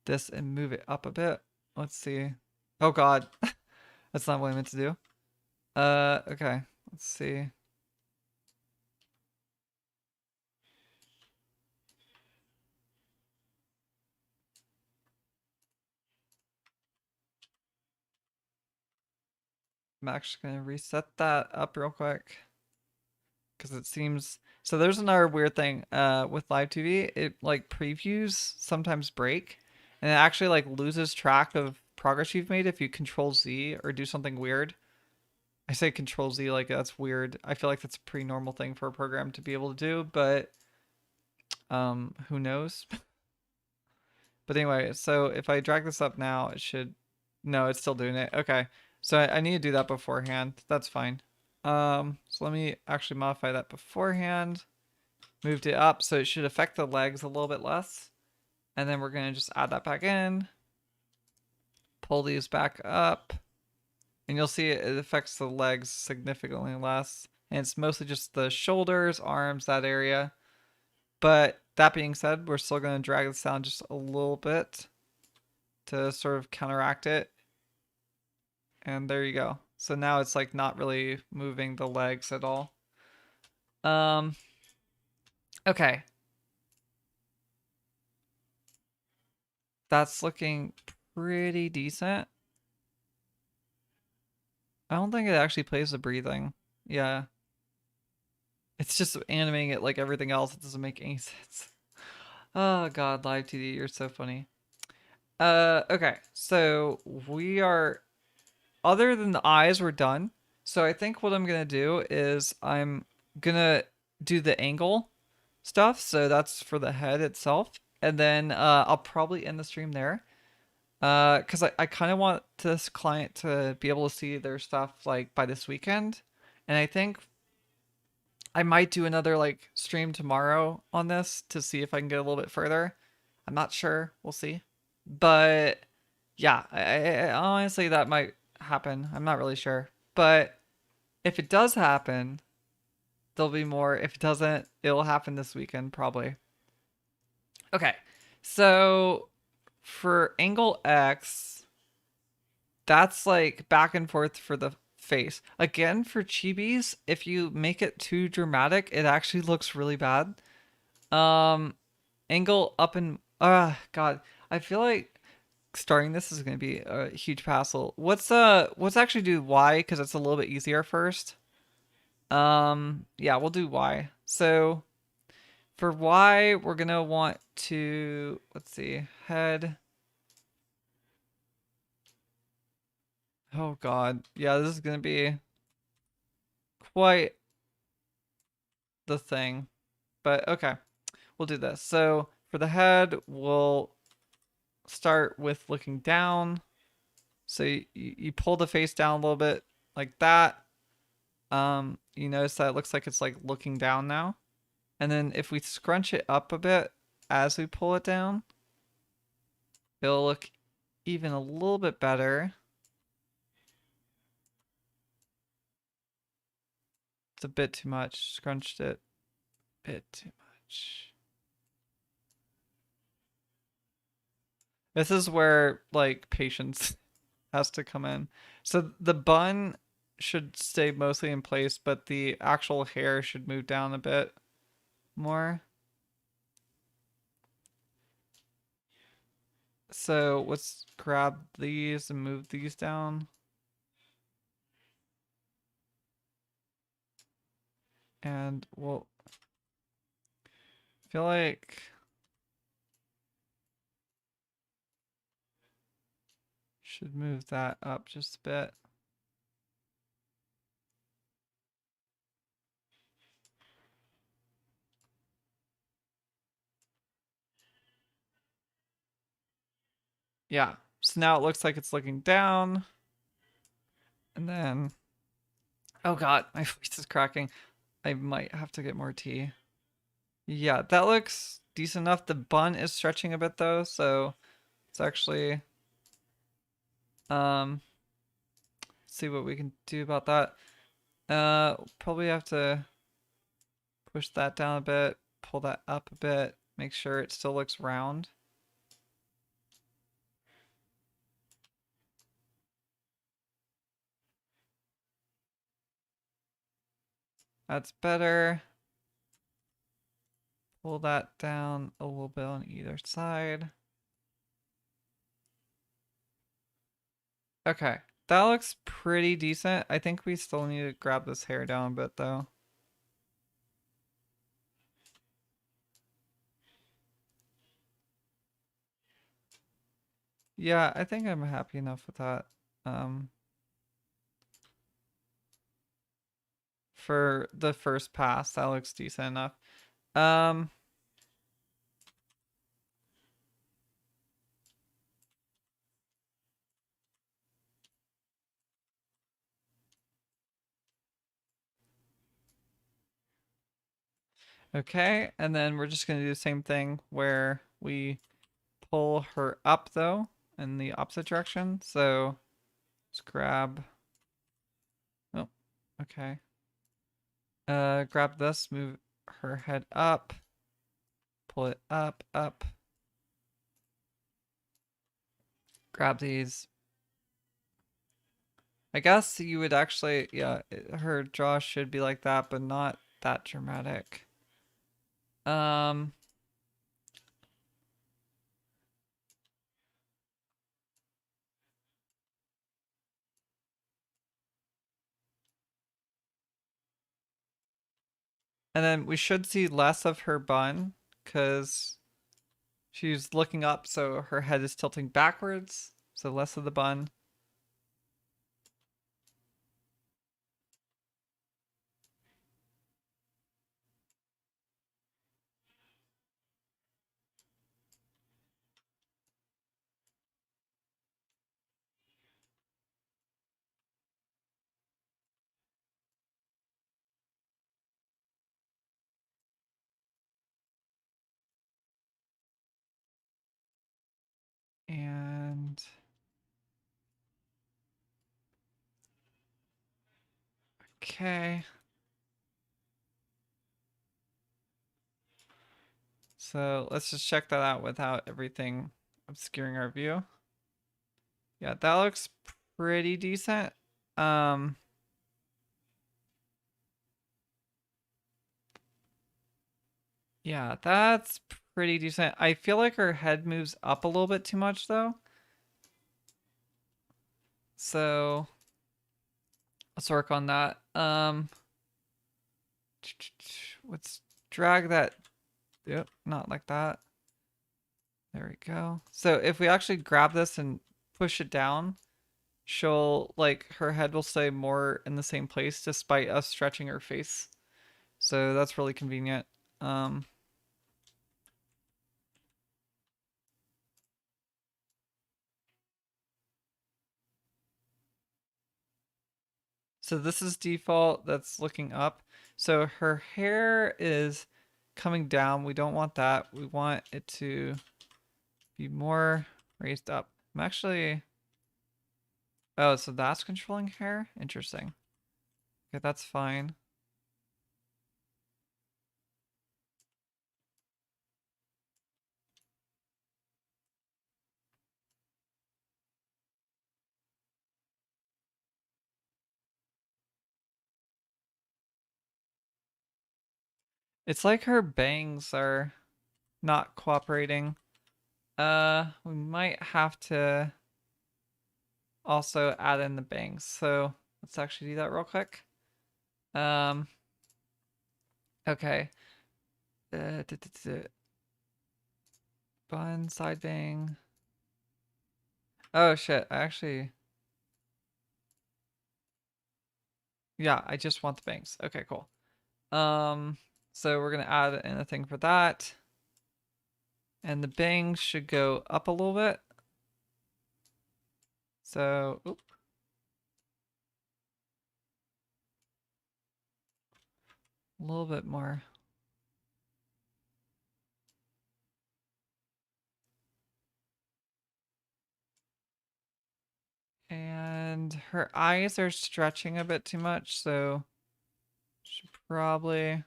this and move it up a bit. Let's see. Oh god. That's not what I meant to do. Okay. Let's see. I'm actually gonna reset that up real quick, because it seems, so there's another weird thing with Live2D. It like previews sometimes break, and it actually like loses track of progress you've made if you control Z or do something weird. I say control Z like that's weird. I feel like that's a pretty normal thing for a program to be able to do, but who knows? But anyway, so if I drag this up now, it should, no, it's still doing it. Okay. So I need to do that beforehand. That's fine. So let me actually modify that beforehand. Moved it up so it should affect the legs a little bit less. And then we're going to just add that back in. Pull these back up. And you'll see it affects the legs significantly less. And it's mostly just the shoulders, arms, that area. But that being said, we're still going to drag this down just a little bit to sort of counteract it. And there you go. So now it's like not really moving the legs at all. Okay. That's looking pretty decent. I don't think it actually plays the breathing. Yeah. It's just animating it like everything else. It doesn't make any sense. Oh god, Live2D, you're so funny. Okay. So we are, other than the eyes, we're done. So I think what I'm gonna do is I'm gonna do the angle stuff. So that's for the head itself. And then I'll probably end the stream there. Because I kind of want this client to be able to see their stuff like by this weekend. And I think I might do another like stream tomorrow on this to see if I can get a little bit further. I'm not sure. We'll see. But yeah, honestly, that might happen. I'm not really sure. But if it does happen, there'll be more. If it doesn't, it'll happen this weekend probably. Okay. So for angle X, that's like back and forth for the face. Again, for chibis, if you make it too dramatic, it actually looks really bad. Angle up and god, I feel like starting this is going to be a huge hassle. What's actually do Y because it's a little bit easier first. Yeah, we'll do Y. So for Y, we're going to want to, let's see, head. Oh god. Yeah, this is going to be quite the thing. But okay, we'll do this. So for the head, we'll start with looking down. So you pull the face down a little bit like that. You notice that it looks like it's like looking down now. And then if we scrunch it up a bit as we pull it down, it'll look even a little bit better. It's a bit too much. Scrunched it a bit too much. This is where like patience has to come in. So the bun should stay mostly in place, but the actual hair should move down a bit more. So let's grab these and move these down. And we'll feel like should move that up just a bit. Yeah. So now it looks like it's looking down. And then, oh god, my voice is cracking. I might have to get more tea. Yeah, that looks decent enough. The bun is stretching a bit though, so it's actually see what we can do about that. Probably have to push that down a bit, pull that up a bit, make sure it still looks round. That's better. Pull that down a little bit on either side. Okay, that looks pretty decent. I think we still need to grab this hair down a bit though. Yeah, I think I'm happy enough with that. Um, for the first pass, that looks decent enough. Um, okay, and then we're just gonna do the same thing where we pull her up though in the opposite direction. So let's grab. Oh, okay. Grab this, move her head up, pull it up, up. Grab these. I guess you would actually, yeah, her jaw should be like that, but not that dramatic. Um, and then we should see less of her bun because she's looking up, so her head is tilting backwards. So less of the bun. And okay. So let's just check that out without everything obscuring our view. Yeah, that looks pretty decent. Um, yeah, that's pretty decent. I feel like her head moves up a little bit too much though. So let's work on that. Let's drag that. Yep, not like that. There we go. So if we actually grab this and push it down, she'll like her head will stay more in the same place despite us stretching her face. So that's really convenient. Um, so this is default. That's looking up. So her hair is coming down. We don't want that. We want it to be more raised up. I'm actually. Oh, so that's controlling hair? Interesting. Okay, that's fine. It's like her bangs are not cooperating. We might have to also add in the bangs. So let's actually do that real quick. Um, okay. Bun, side bang. Oh shit, I actually, yeah, I just want the bangs. Okay, cool. Um, so we're gonna add in a thing for that. And the bangs should go up a little bit. So, oop, a little bit more. And her eyes are stretching a bit too much, so should probably.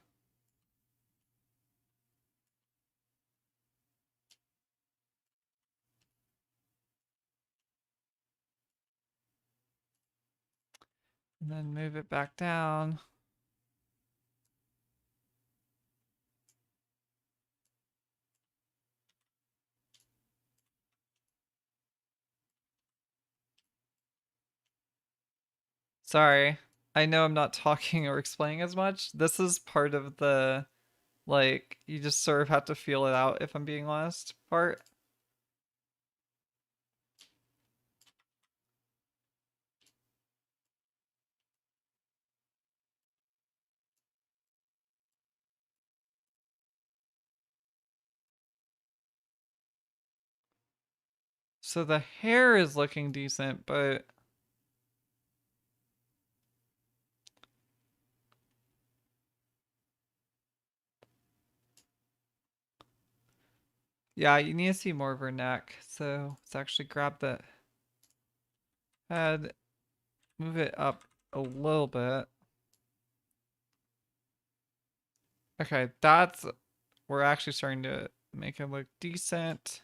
And then move it back down. Sorry. I know I'm not talking or explaining as much. This is part of the, like, you just sort of have to feel it out, if I'm being honest, part. So the hair is looking decent, but yeah, you need to see more of her neck. So let's actually grab the head, move it up a little bit. Okay, we're actually starting to make it look decent.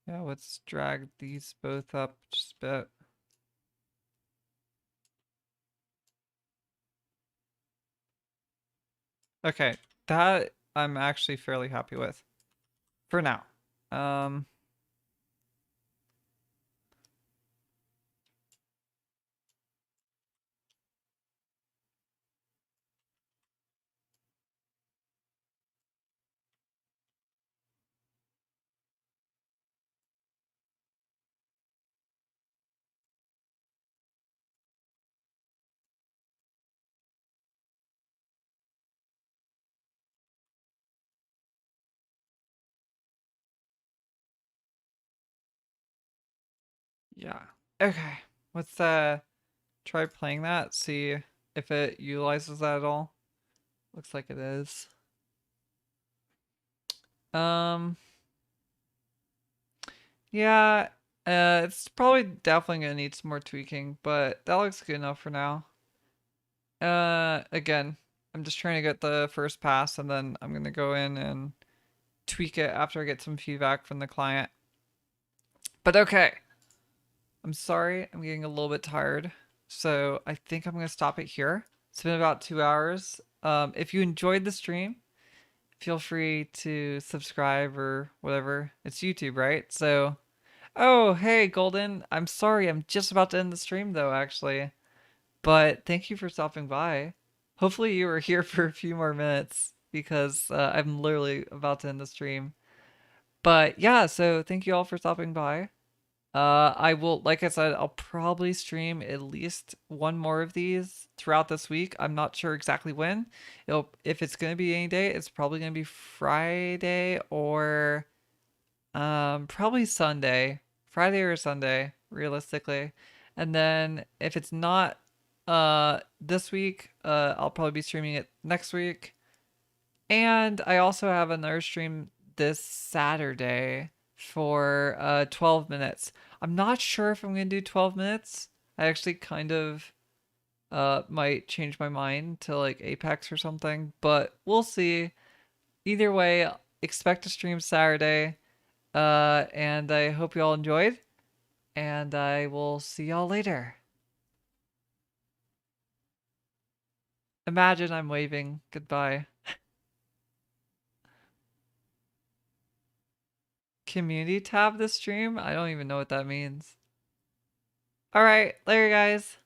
Yeah, let's drag these both up just a bit. Okay, that I'm actually fairly happy with for now. Um, yeah. Okay, let's try playing that, see if it utilizes that at all. Looks like it is. Um, yeah, it's probably definitely gonna need some more tweaking, but that looks good enough for now. Again, I'm just trying to get the first pass, and then I'm gonna go in and tweak it after I get some feedback from the client. But okay, I'm sorry, I'm getting a little bit tired, so I think I'm gonna stop it here. It's been about 2 hours. If you enjoyed the stream, feel free to subscribe or whatever. It's YouTube, right? So, oh, hey, Golden. I'm sorry, I'm just about to end the stream though, actually. But thank you for stopping by. Hopefully, you were here for a few more minutes because I'm literally about to end the stream. But yeah, so thank you all for stopping by. I will, like I said, I'll probably stream at least one more of these throughout this week. I'm not sure exactly when. If it's gonna be any day, it's probably gonna be Friday or probably Sunday. Friday or Sunday, realistically. And then if it's not this week, I'll probably be streaming it next week. And I also have another stream this Saturday for 12 minutes. I'm not sure if I'm going to do 12 minutes. I actually kind of might change my mind to like Apex or something, but we'll see. Either way, expect to stream Saturday. And I hope you all enjoyed, and I will see y'all later. Imagine I'm waving goodbye. Community tab this stream? I don't even know what that means. All right, later, guys.